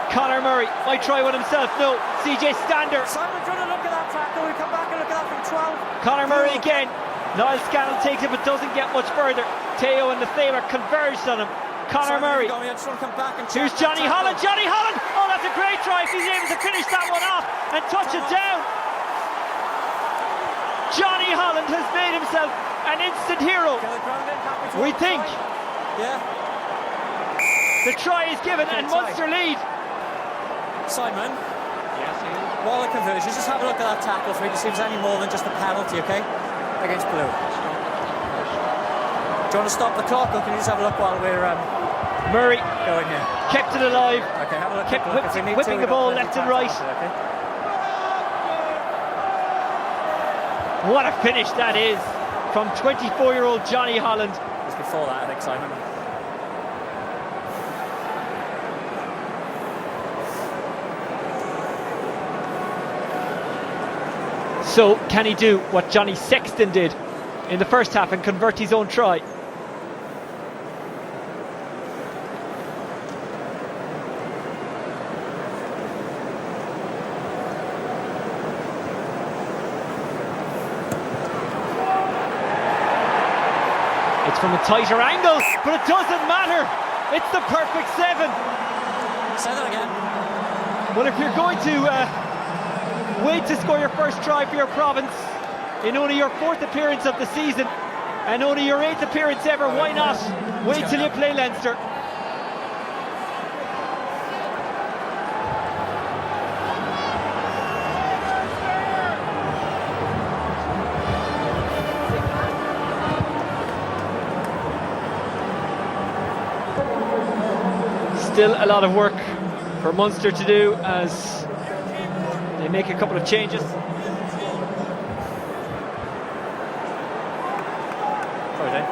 Conor Murray might try one himself. No. CJ Stander. Simon's going to look at that tackle. We come back and look at that from 12. Conor Murray again. Niall Scannell takes it but doesn't get much further. Teo and the Thaler converged on him. Conor Murray. Here's Johnny Holland. Johnny Holland. Oh, that's a great try. If he's able to finish that one off and touch it down. Johnny Holland has made himself an instant hero. We think. Yeah. The try is given and Munster lead. Simon. While the conversion, just have a look at that tackle for me to see if there's any more than just a penalty, okay? Against Blue. Do you want to stop the clock or can you just have a look while we're Murray going here? kept it alive. Okay, have a look. Kept whipping the ball left and right. Okay. What a finish that is from 24-year-old Johnny Holland. Just before that, I think, Simon. So, can he do what Johnny Sexton did in the first half and convert his own try? It's from a tighter angle, but it doesn't matter. It's the perfect 7. Say that again. Well, if you're going to wait to score your first try for your province in only your 4th appearance of the season and only your 8th appearance ever, why not wait till you play Leinster? Still a lot of work for Munster to do as they make a couple of changes. Sorry, Dave.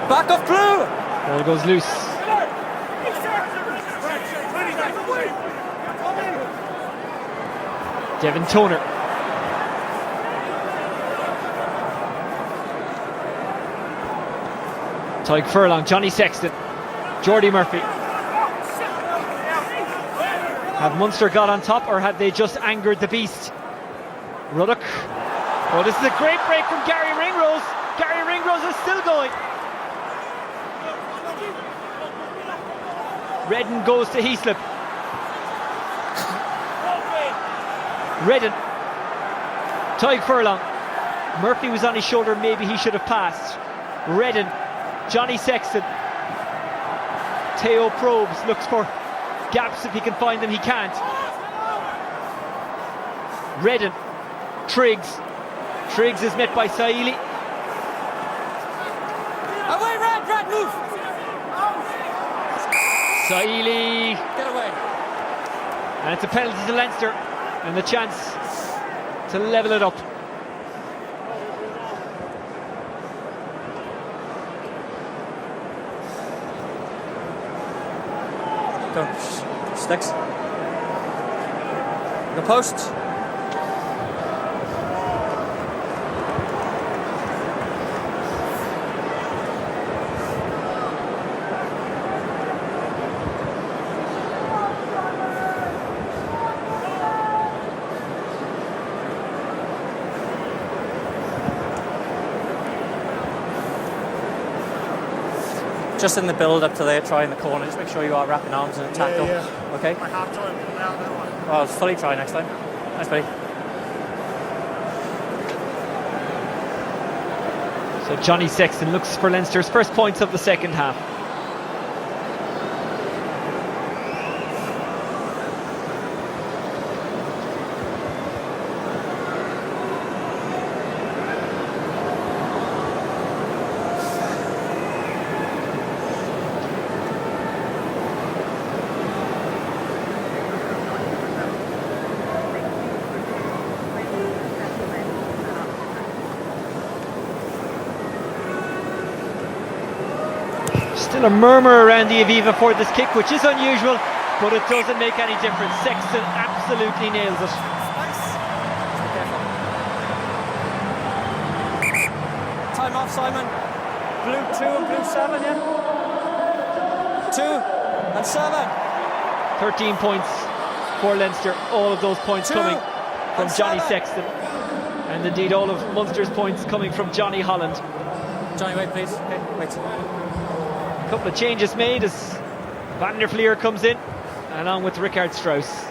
Back off Blue! Ball goes loose. Devin Toner. Tyke Furlong, Johnny Sexton, Jordy Murphy. Have Munster got on top or have they just angered the beast? Ruddock. Oh, this is a great break from Gary Ringrose. Gary Ringrose is still going. Redden goes to Heaslip. Redden. Tyke Furlong. Murphy was on his shoulder, maybe he should have passed. Redden. Johnny Sexton. Teo probes, looks for gaps if he can find them, he can't. Redden. Triggs. Triggs is met by Saili. Away, Red, move! Saili. Get away. And it's a penalty to Leinster. And the chance to level it up. Go. Sticks. The post. Just in the build up to there, try in the corner, just make sure you are wrapping arms and tackle. Yeah. Okay? My half time. Well, fully try next time. Nice, buddy. So Johnny Sexton looks for Leinster's first points of the second half. Still a murmur around the Aviva for this kick, which is unusual, but it doesn't make any difference. Sexton absolutely nails it. Time off, Simon. Blue 2 and blue 7, yeah? 2 and 7. 13 points for Leinster, all of those points coming from Johnny Sexton. And indeed all of Munster's points coming from Johnny Holland. Johnny, wait, please. Okay, wait. A couple of changes made as Van der Fleer comes in, along with Richard Strauss,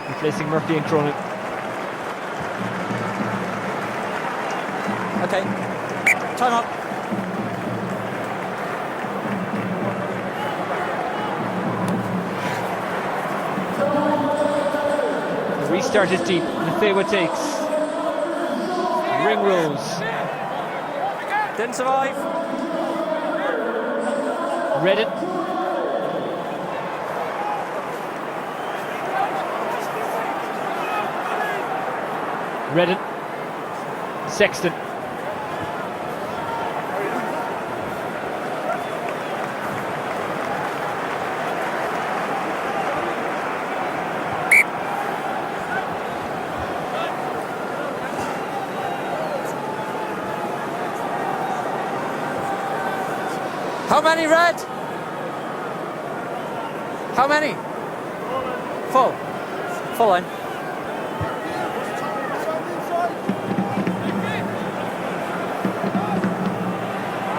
replacing Murphy and Cronin. Okay, time up. The restart is deep. Lefewa takes. Ring rolls. Didn't survive. Redden. Redden. Sexton. How many red? How many? Full. Full line.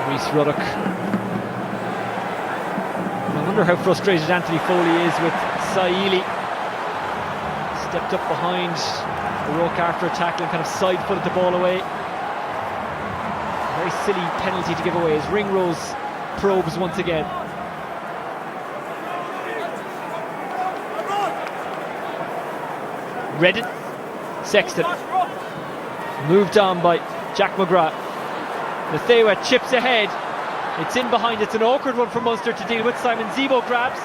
Reece Ruddock. I wonder how frustrated Anthony Foley is with Saili. Stepped up behind the ruck after a tackle and kind of side-footed the ball away. Very silly penalty to give away as Ringrose probes once again. Redden. Sexton. Moved on by Jack McGrath. Lefewa chips ahead. It's in behind. It's an awkward one for Munster to deal with. Simon Zebo grabs.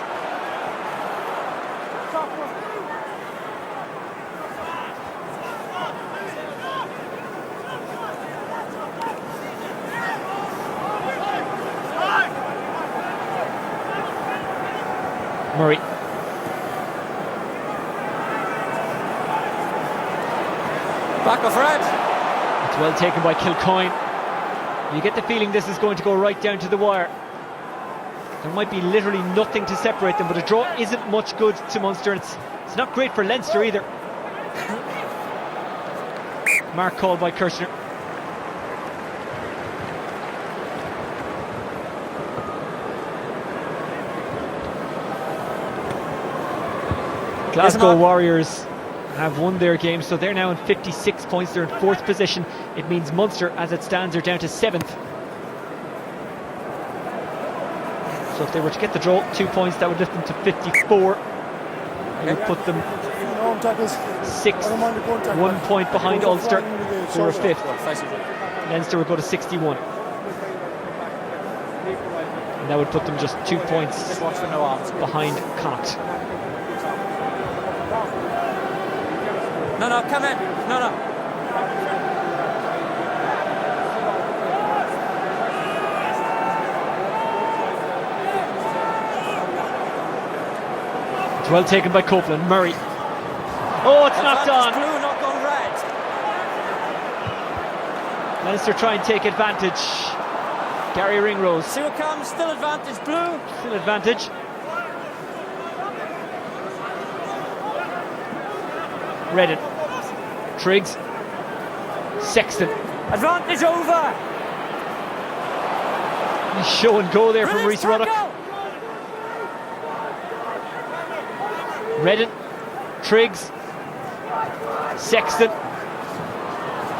Murray. Back of red. It's well taken by Kilcoyne. You get the feeling this is going to go right down to the wire. There might be literally nothing to separate them, but a draw isn't much good to Munster. It's not great for Leinster either. Mark called by Kirshner. Glasgow Warriors have won their game, so they're now in 56 points. They're in 4th position. It means Munster, as it stands, are down to 7th. So if they were to get the draw, 2 points, that would lift them to 54. It would put them 6th, 1 point behind Ulster, who are 5th. Leinster would go to 61. And that would put them just 2 points behind Connacht. No, come in. No. It's well taken by Copeland. Murray. Oh, it's knocked on. Blue, not gone red. Leinster try and take advantage. Gary Ringrose. See what comes. Still advantage, blue. Still advantage. Redden. Triggs. Sexton. Advantage over. Nice show and go there from Rhys Ruddock. Redden. Triggs. Sexton.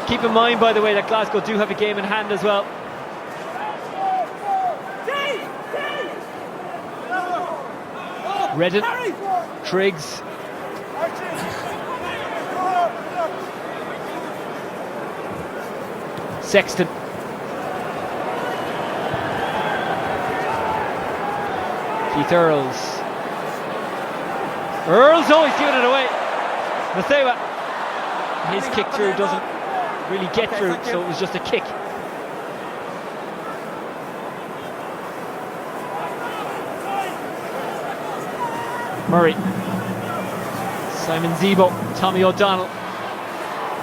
Keep in mind, by the way, that Glasgow do have a game in hand as well. Redden. Triggs. Sexton. Keith Earls. Oh, he's giving it away. Mathewa. His kick through doesn't really get through, so it was just a kick. Murray. Simon Zebo. Tommy O'Donnell.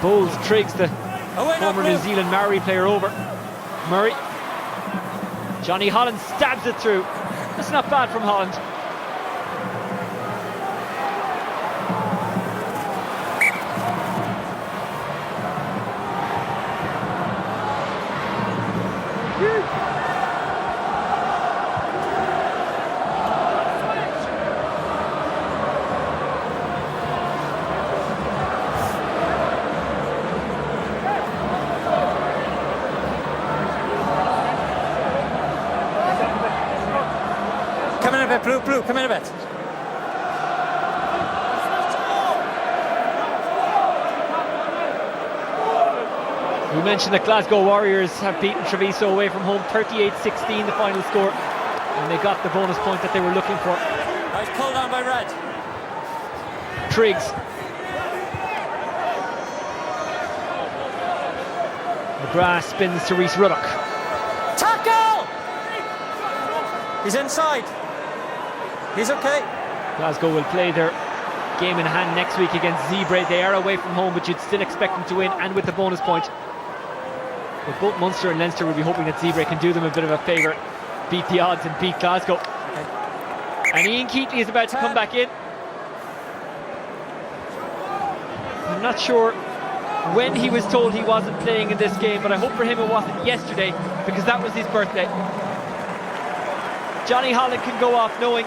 Bowles Triggs, the former New Zealand Maori player, over. Murray. Johnny Holland stabs it through. That's not bad from Holland. Come in a bit, blue, come in a bit. We mentioned that Glasgow Warriors have beaten Treviso away from home 38-16, the final score, and they got the bonus point that they were looking for. Nice pull down by Red. Triggs. McGrath spins to Rhys Ruddock. Tackle! He's inside. He's okay. Glasgow will play their game in hand next week against Zebre. They are away from home, but you'd still expect them to win, and with the bonus point. But both Munster and Leinster will be hoping that Zebre can do them a bit of a favour, beat the odds and beat Glasgow. Okay. And Ian Keatley is about to come back in. I'm not sure when he was told he wasn't playing in this game, but I hope for him it wasn't yesterday, because that was his birthday. Johnny Holland can go off knowing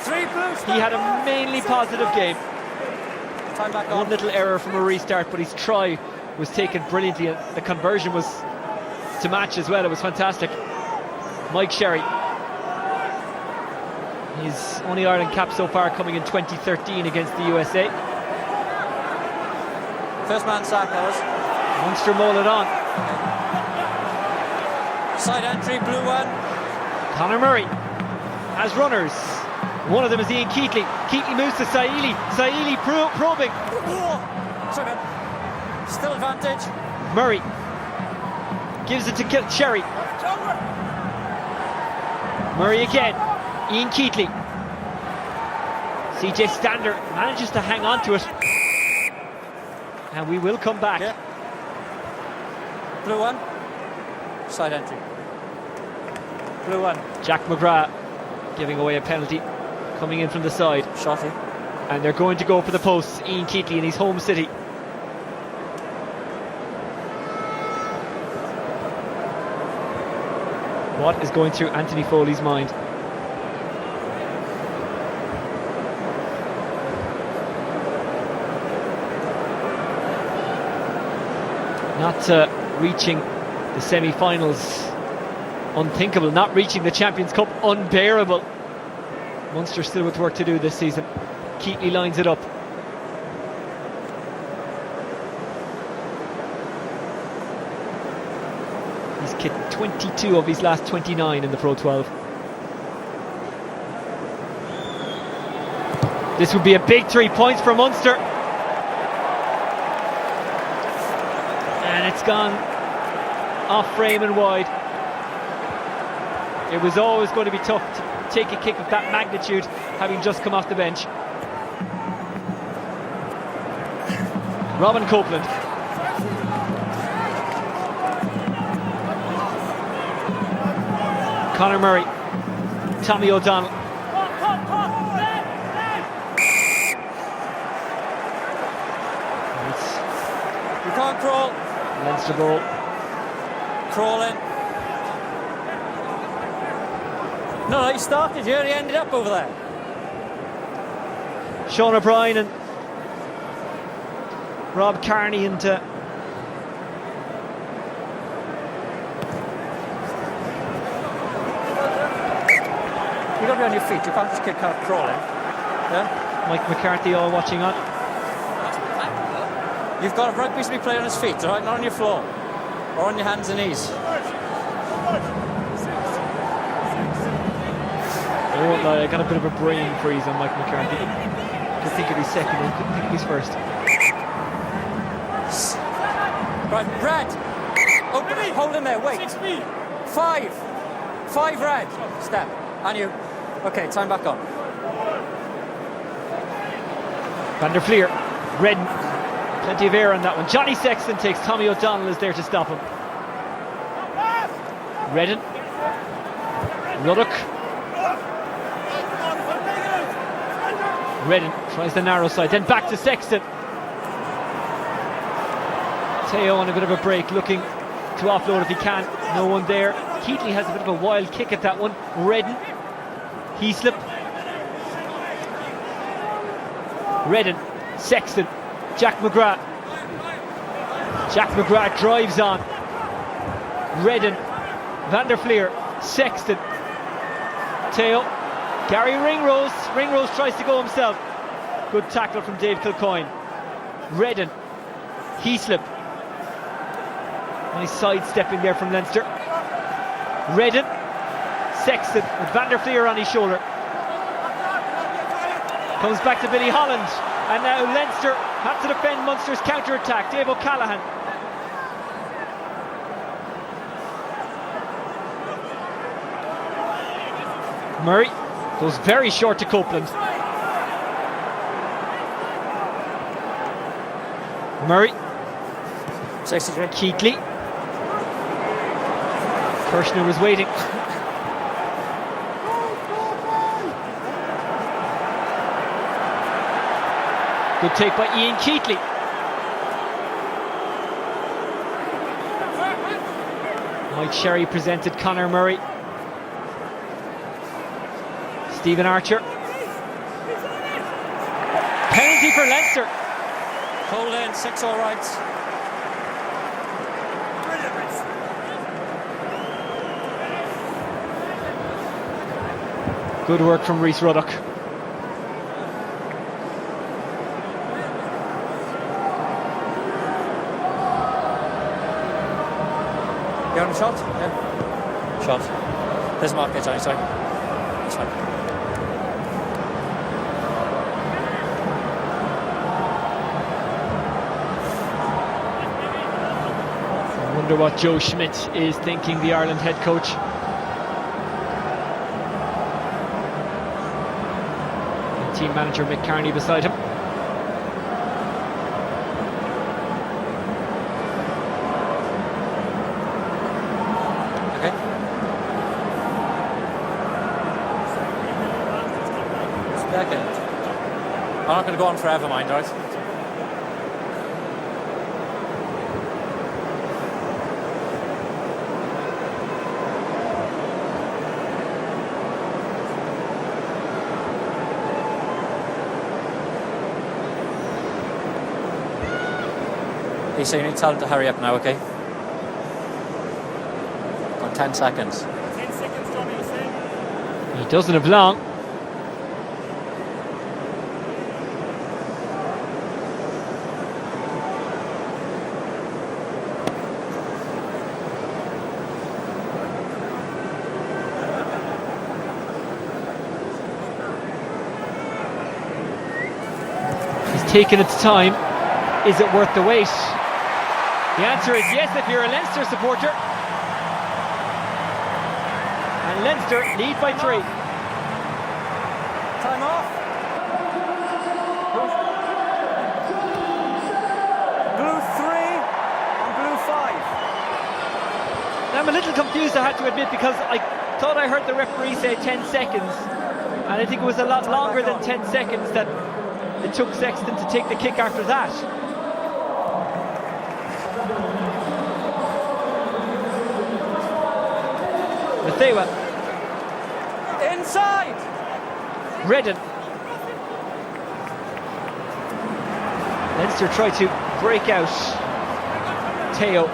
he had a mainly positive game. Time back on. One little error from a restart, but his try was taken brilliantly, and the conversion was to match as well. It was fantastic. Mike Sherry, his only Ireland cap so far, coming in 2013 against the USA. First man sack, that was. Munster maul it on. Side entry, blue one. Conor Murray has runners. One of them is Ian Keatley. Keatley moves to Saili. Saili probing. Sorry, man. Still advantage. Murray gives it to Sherry. Murray again. Ian Keatley. CJ Stander manages to hang on to it. And we will come back. Yeah. Blue one. Side entry. Blue one. Jack McGrath giving away a penalty, coming in from the side. Shotty. And they're going to go for the posts. Ian Keatley in his home city. What is going through Anthony Foley's mind? Not reaching the semi-finals, unthinkable. Not reaching the Champions Cup, unbearable. Munster still with work to do this season. Keatley lines it up. He's kicked 22 of his last 29 in the Pro 12. This would be a big 3 points for Munster. It's gone off frame and wide. It was always going to be tough to take a kick of that magnitude, having just come off the bench. Robin Copeland. Conor Murray. Tommy O'Donnell. You can't crawl. Leinster ball. Crawling. No, he started here, he ended up over there. Sean O'Brien and Rob Carney into you got to be on your feet, you can't just keep kind of crawling. Yeah? Mike McCarthy all watching on. You've got rugby to be played on his feet, all right? Not on your floor or on your hands and knees. I won't lie, I got a bit of a brain freeze on Mike McCarthy. Could think of his second, I couldn't think of his first. Right, red. Open, hold in there, wait. 5. 5 red. Step. And you. Okay, time back on. Van der Fleer. Redden. Plenty of air on that one. Johnny Sexton takes Tommy O'Donnell is there to stop him. Redden. Ruddock. Redden tries the narrow side, then back to Sexton. Teo on a bit of a break, looking to offload if he can. No one there. Keatley has a bit of a wild kick at that one. Redden. Heaslip. Redden. Sexton. Jack McGrath. Jack McGrath drives on. Redden. Van der Fleer. Sexton. Teo. Gary Ringrose. Ringrose tries to go himself. Good tackle from Dave Kilcoyne. Redden. Heaslip. Nice sidestepping there from Leinster. Redden. Sexton with Van der Fleer on his shoulder. Comes back to Billy Holland. And now Leinster have to defend Munster's counter-attack. Dave O'Callaghan. Murray goes very short to Copeland. Murray. Keatley. Kirshner was waiting. Good take by Ian Keatley. Mike Sherry presented Conor Murray. Stephen Archer. Penalty for Leinster. Hold in, 6 all rights. Good work from Rhys Ruddock. You on a shot? Yeah. Shot. There's Mark, Johnny, sorry. That's fine. I wonder what Joe Schmidt is thinking, the Ireland head coach. And team manager Mick Carney beside him. I'm not going to go on forever, mind, right? Lisa, you need to tell him to hurry up now, okay? Got 10 seconds. 10 seconds, Johnny, you saying? He doesn't have long. Taking its time. Is it worth the wait? The answer is yes if you're a Leinster supporter. And Leinster lead by 3. Time off. Blue 3 and blue 5. Now I'm a little confused, I have to admit, because I thought I heard the referee say 10 seconds. And I think it was a lot longer than 10 seconds that it took Sexton to take the kick after that. Mathewa. Inside. Redden. Leinster try to break out. Teo.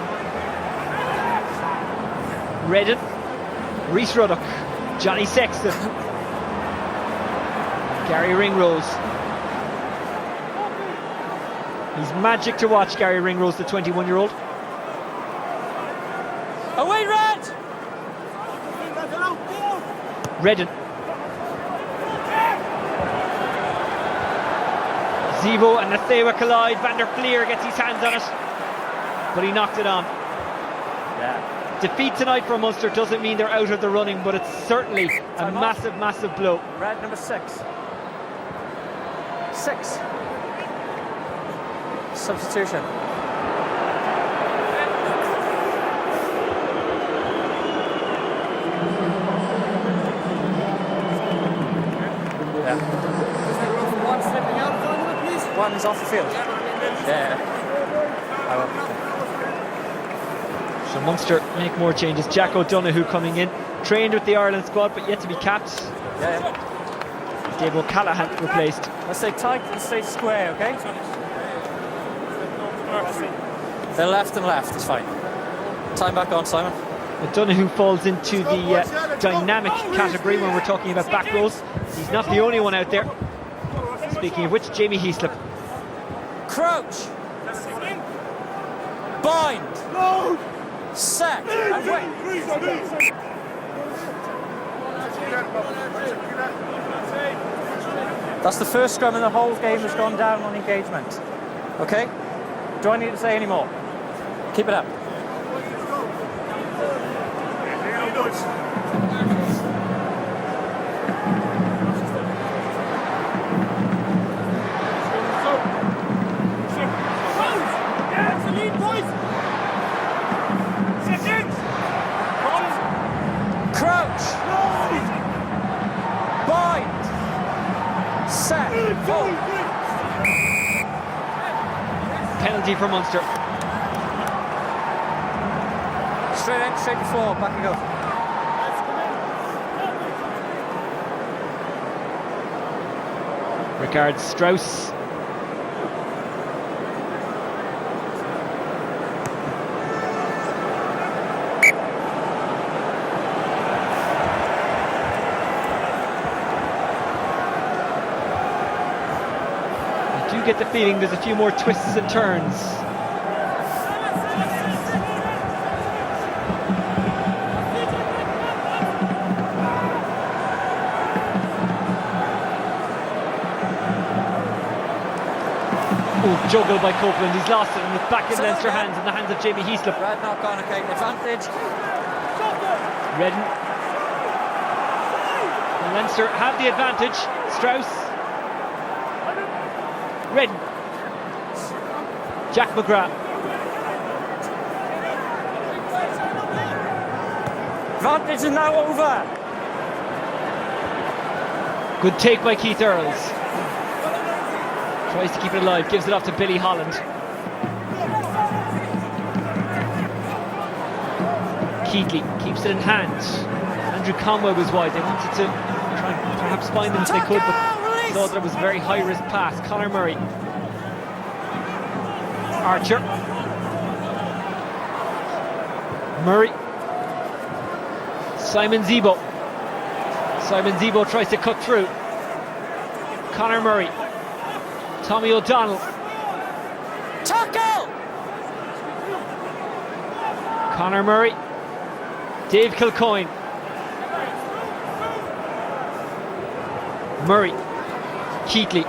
Redden. Rhys Ruddock. Johnny Sexton. Gary Ringrose. He's magic to watch, Gary Ringrose, the 21-year-old. Away, Red! Redden. Zebo and Mathewa collide. Van der Fleer gets his hands on it, but he knocked it on. Yeah. Defeat tonight for Munster doesn't mean they're out of the running, but it's certainly a massive, massive blow. Red number 6. 6. Substitution. Yeah. One stepping out front of it, please. One is off the field. Yeah. So Munster make more changes. Jack O'Donoghue coming in, trained with the Ireland squad but yet to be capped. Yeah. Dave O'Callaghan replaced. Let's stay tight and stay square, okay? They're left and left, it's fine. Time back on, Simon. O'Donoghue falls into the dynamic category when we're talking about back rows. He's not the only one out there. Speaking of which, Jamie Heaslip. Crouch. Bind. Set. And wait. That's the first scrum in the whole game that's gone down on engagement. Okay? Do I need to say any more? Keep it up. Crouch. Bind. Set. Penalty for Munster. Straight in, straight to floor, back you go. Regards Strauss. I do get the feeling there's a few more twists and turns. Juggle by Copeland, he's lost it and it's back in Leinster hands, in the hands of Jamie Heaslip. Red knock on, okay, advantage. Redden. And Leinster have the advantage. Strauss. Redden. Jack McGrath. Advantage is now over. Good take by Keith Earls. Tries to keep it alive, gives it off to Billy Holland. Keatley keeps it in hand. Andrew Conway was wide. They wanted to try and perhaps find them if they could, but saw that it was a very high-risk pass. Conor Murray. Archer. Murray. Simon Zebo. Simon Zebo tries to cut through. Conor Murray. Tommy O'Donnell. Tackle! Conor Murray. Dave Kilcoyne. Murray. Keatley.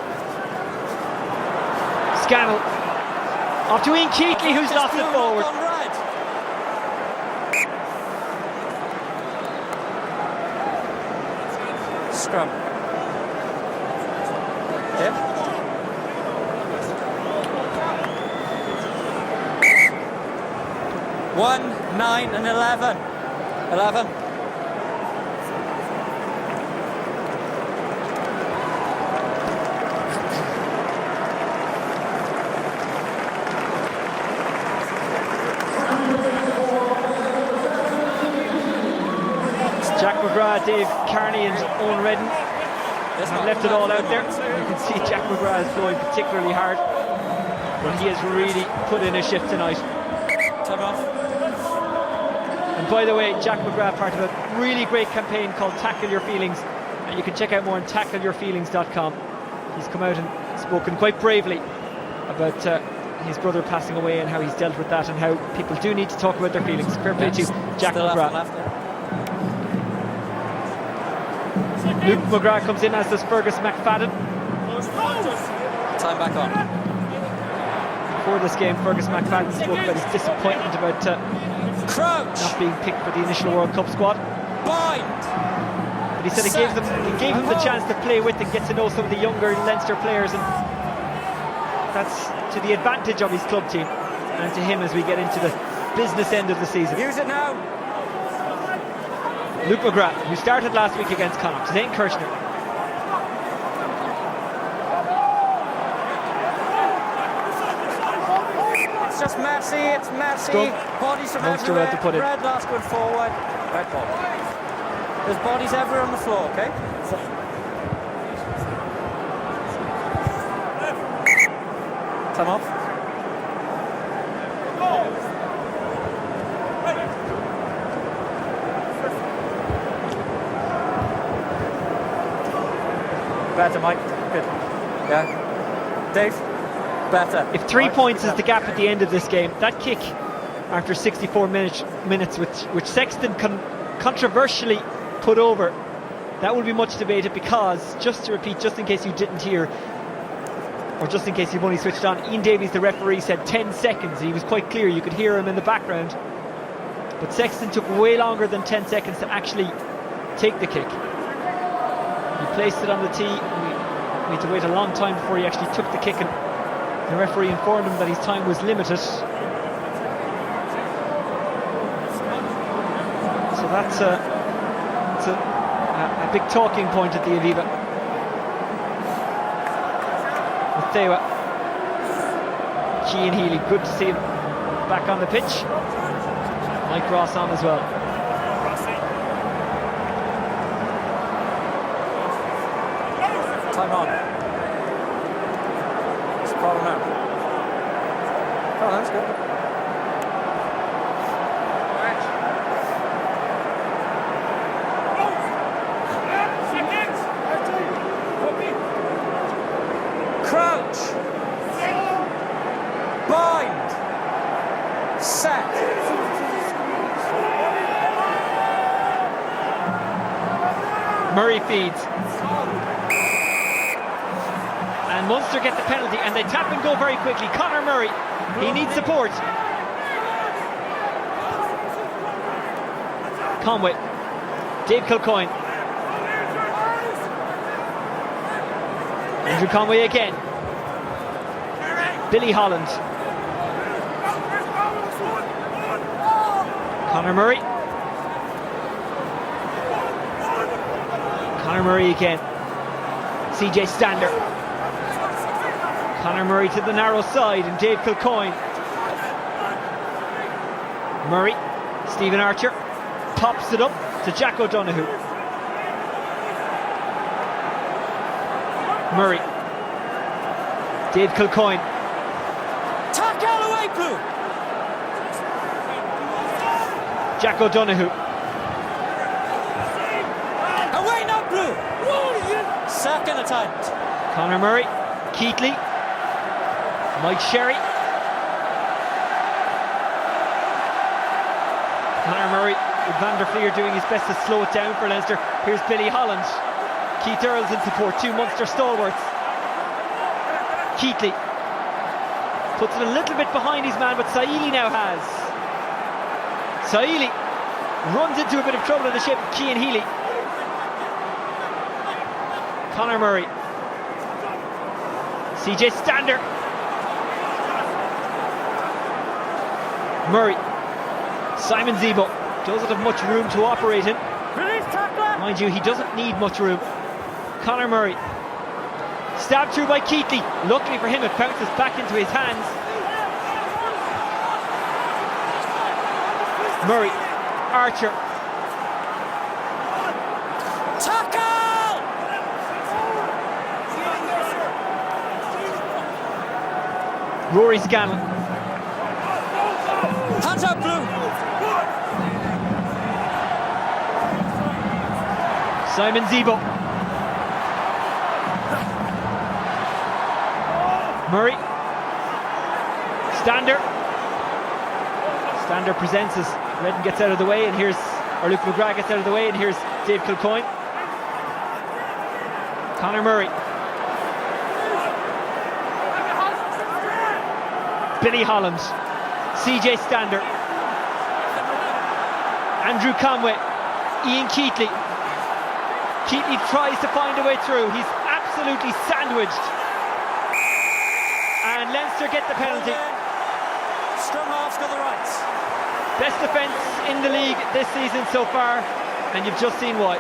Scannell. Off to Ian Keatley, who's lost it forward. Scrum. Yeah. 1, 9 and 11. 11. Jack McGrath, Dave Carney and Owen Redden have left it all out there. You can see Jack McGrath is going particularly hard, but he has really put in a shift tonight. Time off. And by the way, Jack McGrath, part of a really great campaign called Tackle Your Feelings, and you can check out more on tackleyourfeelings.com. He's come out and spoken quite bravely about his brother passing away and how he's dealt with that, and how people do need to talk about their feelings. Fair play to Jack McGrath. Luke McGrath comes in, as does Fergus McFadden. Time back on. Before this game, Fergus McFadden spoke about his disappointment about Crouch. not being picked for the initial World Cup squad. Bind. But he said it gave him the chance to play with and get to know some of the younger Leinster players, and that's to the advantage of his club team and to him as we get into the business end of the season. Use it now. Luke McGrath, who started last week against Connacht, Zane Kirshner. It's just messy, it's messy. Scrum. Bodies from Munster everywhere. had to put it. Red last going forward. Red ball. There's bodies everywhere on the floor, okay? Time off. Better, Mike. Good. Yeah. Dave? Better. If 3 points is the gap at the end of this game, that kick after 64 minutes which Sexton controversially put over, that will be much debated, because, just to repeat, just in case you didn't hear, or just in case you've only switched on, Ian Davies, the referee, said 10 seconds. He was quite clear, you could hear him in the background. But Sexton took way longer than 10 seconds to actually take the kick. He placed it on the tee. We had to wait a long time before he actually took the kick, and the referee informed him that his time was limited. So that's a big talking point at the Aviva. Muthewa, Cian Healy, good to see him back on the pitch. Mike Ross on as well. Time on. It's a problem now. Oh, that's good. Crouch. Bind. Set. Murray feeds. And Munster get the penalty, and they tap and go very quickly. Conor Murray, he needs support. Conway, Dave Kilcoyne, Andrew Conway again, Billy Holland, Conor Murray, Conor Murray again, CJ Stander, Conor Murray to the narrow side, and Dave Kilcoyne. Murray, Stephen Archer, pops it up to Jack O'Donoghue. Murray, Dave Kilcoyne. Tuck Galloway, Blue. Jack O'Donoghue. Away now, Blue. Second attempt. Conor Murray, Keatley, Mike Sherry. Conor Murray with Van der Fleer doing his best to slow it down for Leinster. Here's Billy Holland. Keith Earls in support, two Munster stalwarts. Keatley. Puts it a little bit behind his man, but Saili now has. Saili runs into a bit of trouble in the shape of Cian Healy. Conor Murray. CJ Stander. Murray. Simon Zebo doesn't have much room to operate in. Mind you, he doesn't need much room. Conor Murray. Stabbed through by Keatley. Luckily for him, it bounces back into his hands. Murray. Archer. Tackle! Rory Scanlon. Hands up, Blue. Simon Zebo. Murray. Stander. Stander presents as Redden gets out of the way, and here's, or Luke McGrath gets out of the way, and here's Dave Kilcoyne. Conor Murray. Billy Holland. CJ Stander. Andrew Conway. Ian Keatley. Keatley tries to find a way through. He's absolutely sandwiched. And Leinster get the penalty. Scrum half's got the rights. Best defence in the league this season so far, and you've just seen why.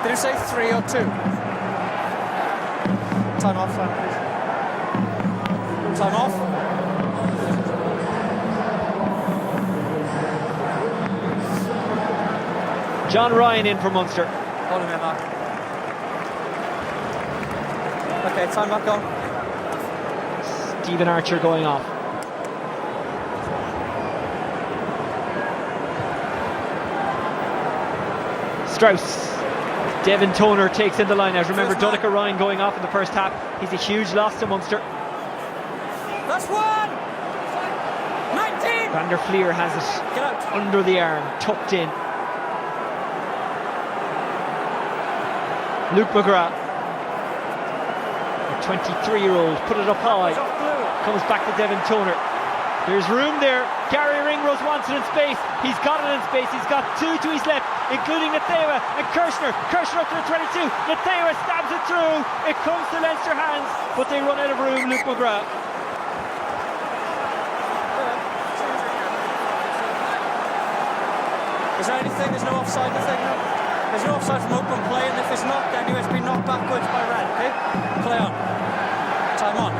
Did you say 3 or 2? Time off, Sam, please. Time off. John Ryan in for Munster. Hold him in, Mark. Okay, time back on. Stephen Archer going off. Strauss. Devin Toner takes in the line out. Remember, Donica Ryan going off in the first half. He's a huge loss to Munster. That's 1! 19! Van der Fleer has it under the arm, tucked in. Luke McGrath, a 23-year-old, put it up high. Comes back to Devin Toner. There's room there. Gary Ringrose wants it in space. He's got it in space. He's got 2 to his left, including Natewa and Kirshner. Kirshner up to the 22. Natewa stabs it through. It comes to Leinster hands, but they run out of room. Luke McGrath. Is there anything? There's no offside, nothing? No. There's no offside from open play, and if it's not, then you have to be knocked backwards by red, okay? Play on. Time on.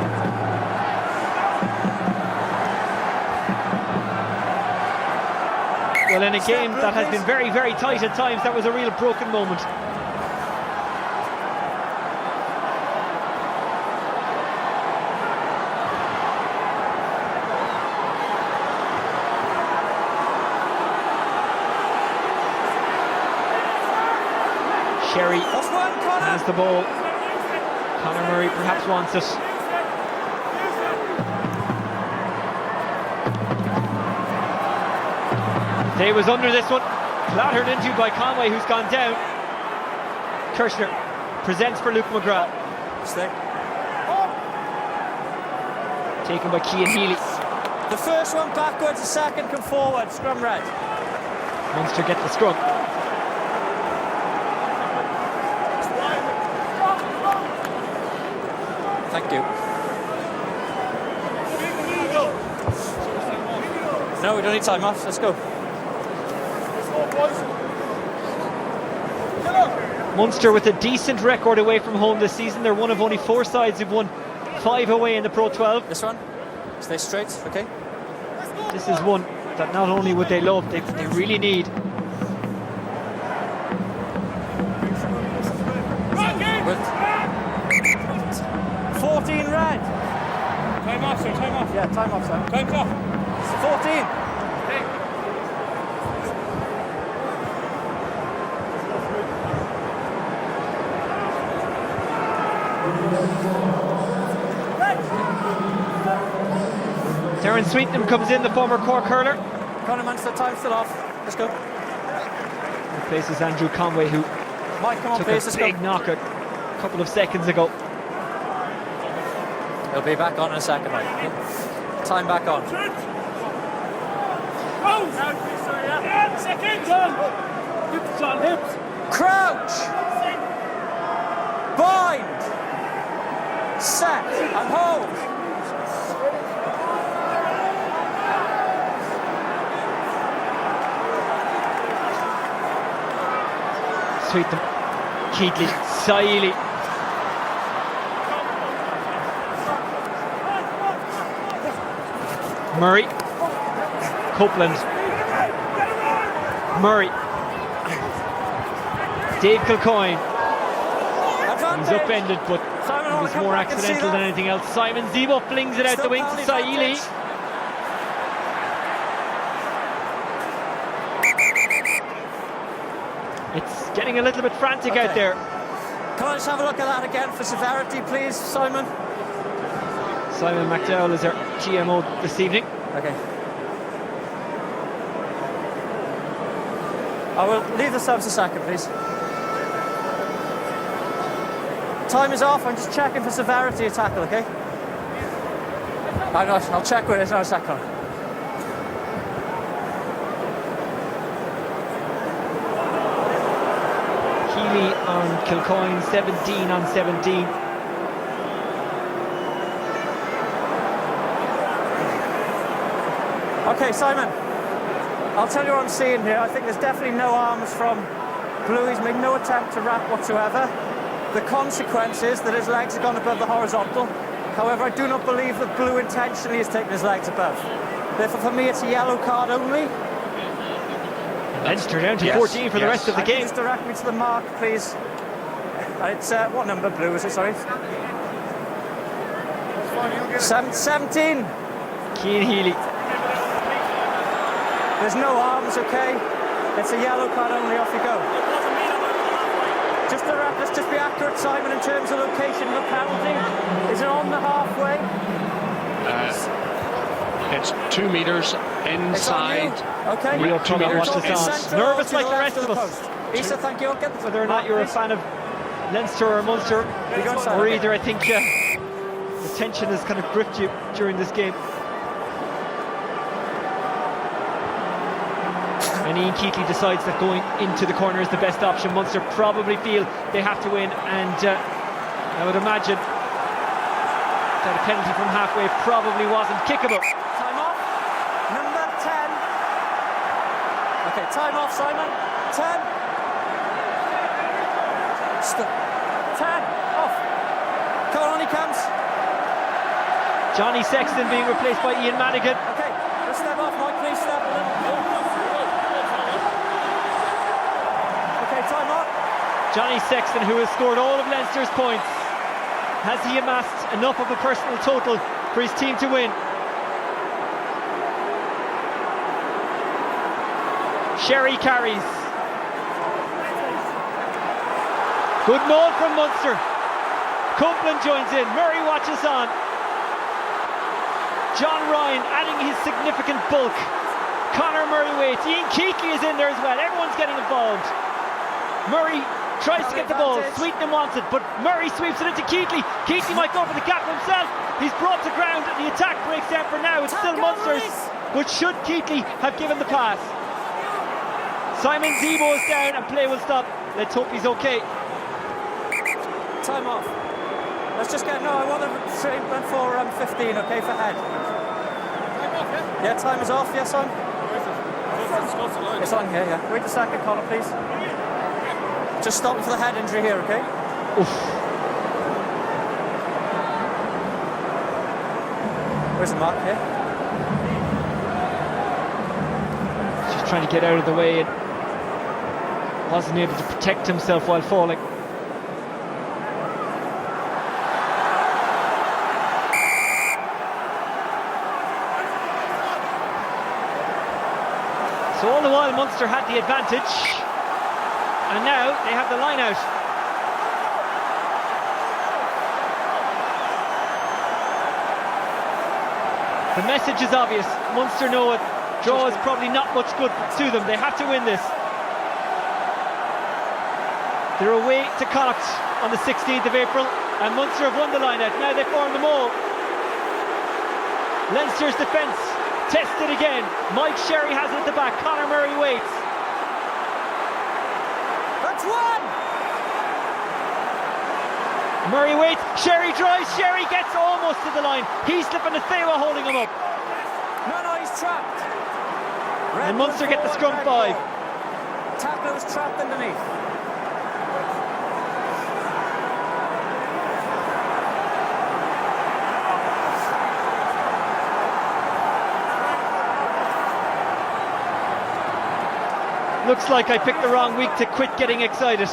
Well, in a game that has been very, very tight at times, that was a real broken moment. Sherry has the ball. Conor Murray perhaps wants it. Day was under this one, clattered into by Conway, who's gone down. Kirshner presents for Luke McGrath. Stay. Taken by Cian Healy. The first one backwards, the second come forward. Scrum red. Munster get the scrum. Thank you. No, we don't need time off. Let's go. Munster with a decent record away from home this season. They're one of only 4 sides who've won 5 away in the Pro 12. This one, stay straight, okay? This is one that not only would they love, they really need. Good. 14 red. Time off, sir, time off. Yeah, time off, Sam. Time's off. 14. Darren Sweetnam comes in, the former Cork hurler. Conor Munster, time still off. Let's go. Replaces Andrew Conway, who Mike, come on, took please. a Let's big go. knock a couple of seconds ago. He'll be back on in a second, Mike. Time back on. Crouch. Bind. Set and hold. Sweetnam, Keatley, Saili. Murray, Copeland, Murray, Dave Kilcoyne. He's upended, but it was more accidental than anything else. Simon Zebo flings it out the wing to Saili. It's getting a little bit frantic out there. Can I just have a look at that again for severity, please, Simon? Simon McDowell is our GMO this evening. Okay. I will leave the subs a second, please. Time is off. I'm just checking for severity of tackle, okay? I'll check with it in a second. Healy on Kilcoyne, 17 on 17. Okay, Simon, I'll tell you what I'm seeing here. I think there's definitely no arms from Blue. He's made no attempt to wrap whatsoever. The consequence is that his legs have gone above the horizontal. However, I do not believe that Blue intentionally has taken his legs above. Therefore, for me, it's a yellow card only. Leinster down to 14 for the rest of the game. Just direct me to the mark, please. And it's, what number, Blue, is it, sorry? 17. Cian Healy. There's no arms, okay? It's a yellow card only, off you go. Let's just be accurate, Simon, in terms of location of the penalty. Is it on the halfway? It's 2 metres inside. Okay. We'll come and watch this on. Nervous like the rest of us. Isa, thank you. I'll get Whether or not you're a fan of Leinster or Munster, or either, I think the tension has kind of gripped you during this game. And Ian Keatley decides that going into the corner is the best option. Munster probably feel they have to win, and I would imagine that a penalty from halfway probably wasn't kickable. Time off. Number 10. Okay, time off, Simon. 10. Stop. 10. Off. Come on, he comes. Johnny Sexton being replaced by Ian Madigan. Okay, let's step off, Mike, please step a little. Okay, time off. Johnny Sexton, who has scored all of Leinster's points. Has he amassed enough of a personal total for his team to win? Sherry carries. Good maul from Munster. Copeland joins in. Murray watches on. John Ryan adding his significant bulk. Conor Murray waits. Ian Keatley is in there as well. Everyone's getting involved. Murray tries to get the ball. Sweetnam wants it, but Murray sweeps it into Keatley. Keatley might go for the gap himself. He's brought to ground. The attack breaks down for now. It's still Munster's, but should Keatley have given the pass? Simon Zebo is down and play will stop. Let's hope he's okay. Time off. Let's just get, no, I want to train for 15, okay, for head. Time off, yeah? Yeah, time is off, yes, on? It's on here, yeah. Wait a second, Conor, please. Just stop for the head injury here, okay? Oof. Where's the mark here? Just trying to get out of the way and wasn't able to protect himself while falling. So all the while Munster had the advantage, and now they have the line out. The message is obvious. Munster know it. Draw is probably not much good to them. They have to win this. They're away to Connacht on the 16th of April, and Munster have won the line out. Now they form the maul. Leinster's defence tested again. Mike Sherry has it at the back. Conor Murray waits. That's one! Murray waits. Sherry drives. Sherry gets almost to the line. He's slipping to Thewa, holding him up. No, he's trapped. And Munster get the scrum 5. Tackler was trapped underneath. Looks like I picked the wrong week to quit getting excited.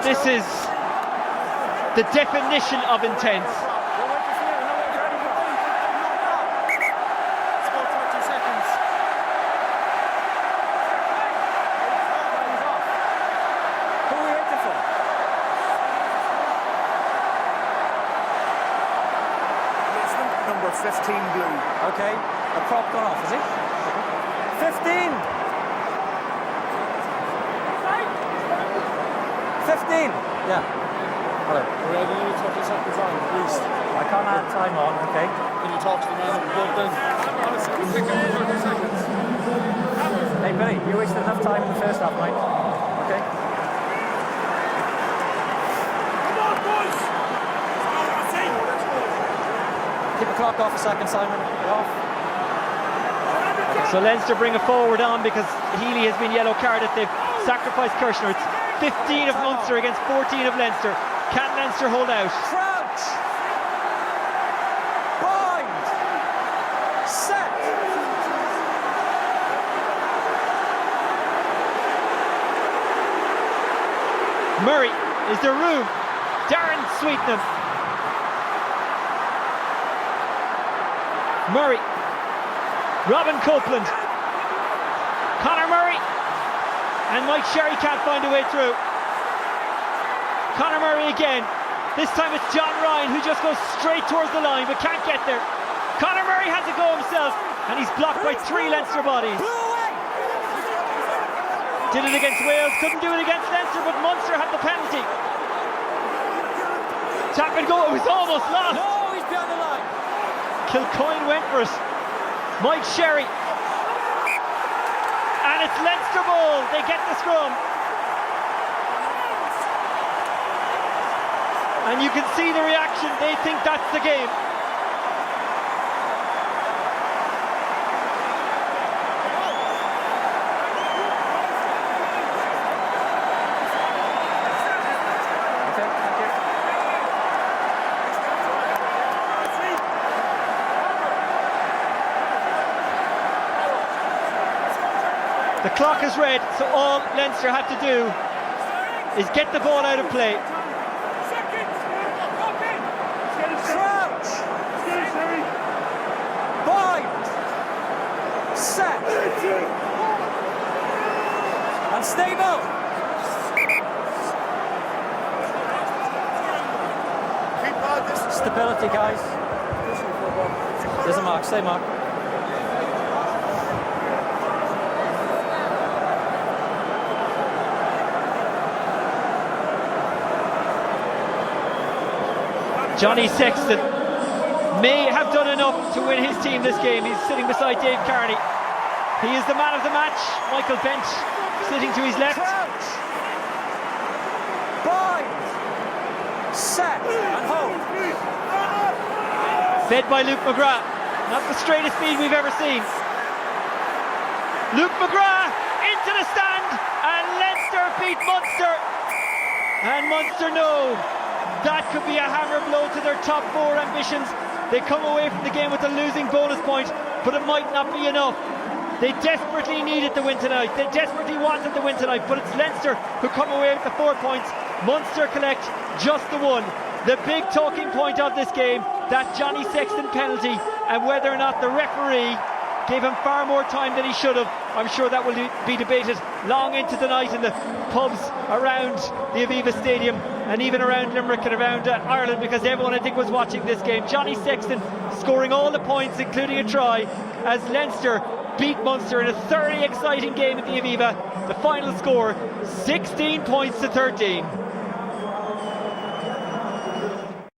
This is the definition of intense. Number 15 blue. Okay, a prop gone off, is he? 15! 15! Yeah. Hello. We're adding only 30 seconds on, at least. I can't add time on, okay? Can you talk to the man above then? Honestly, pick up 30 seconds. Hey Billy, you wasted enough time in the first half, mate. Okay? Come on, boys! Keep the clock off a second, Simon. Off. So Leinster bring it forward on because Healy has been yellow carded. They've sacrificed Kirshner. It's 15 of Munster against 14 of Leinster. Can Leinster hold out? Crouch! Bind! Set! Murray, is there room? Darren Sweetnam. Murray. Robin Copeland. Conor Murray. And Mike Sherry can't find a way through. Conor Murray again. This time it's John Ryan who just goes straight towards the line but can't get there. Conor Murray has to go himself and he's blocked by 3 Leinster bodies. Did it against Wales, couldn't do it against Leinster, but Munster had the penalty. Tap and go, it was almost lost. No, he's behind the line. Kilcoyne went for it. Mike Sherry. And it's Leinster ball. They get the scrum. And you can see the reaction. They think that's the game. Okay, thank you. The clock is red, so all Leinster have to do is get the ball out of play. Crouch! Bind! Set! And stable! Stability, guys. There's a mark, stay mark. Johnny Sexton may have done enough to win his team this game. He's sitting beside Dave Carney. He is the man of the match. Michael Bench sitting to his left. Crouch! Bind! Set! And hold! Fed by Luke McGrath. Not the straightest speed we've ever seen. Luke McGrath into the stand, and Leinster beat Munster. And Munster know that could be a hammer blow to their top 4 ambitions. They come away from the game with a losing bonus point, but it might not be enough. They desperately needed the win tonight. They desperately wanted the win tonight, but it's Leinster who come away with the 4 points. Munster collect just the 1. The big talking point of this game, that Johnny Sexton penalty, and whether or not the referee gave him far more time than he should have. I'm sure that will be debated long into the night in the pubs around the Aviva Stadium and even around Limerick and around Ireland, because everyone, I think, was watching this game. Johnny Sexton scoring all the points, including a try, as Leinster beat Munster in a thoroughly exciting game at the Aviva. The final score, 16 points to 13.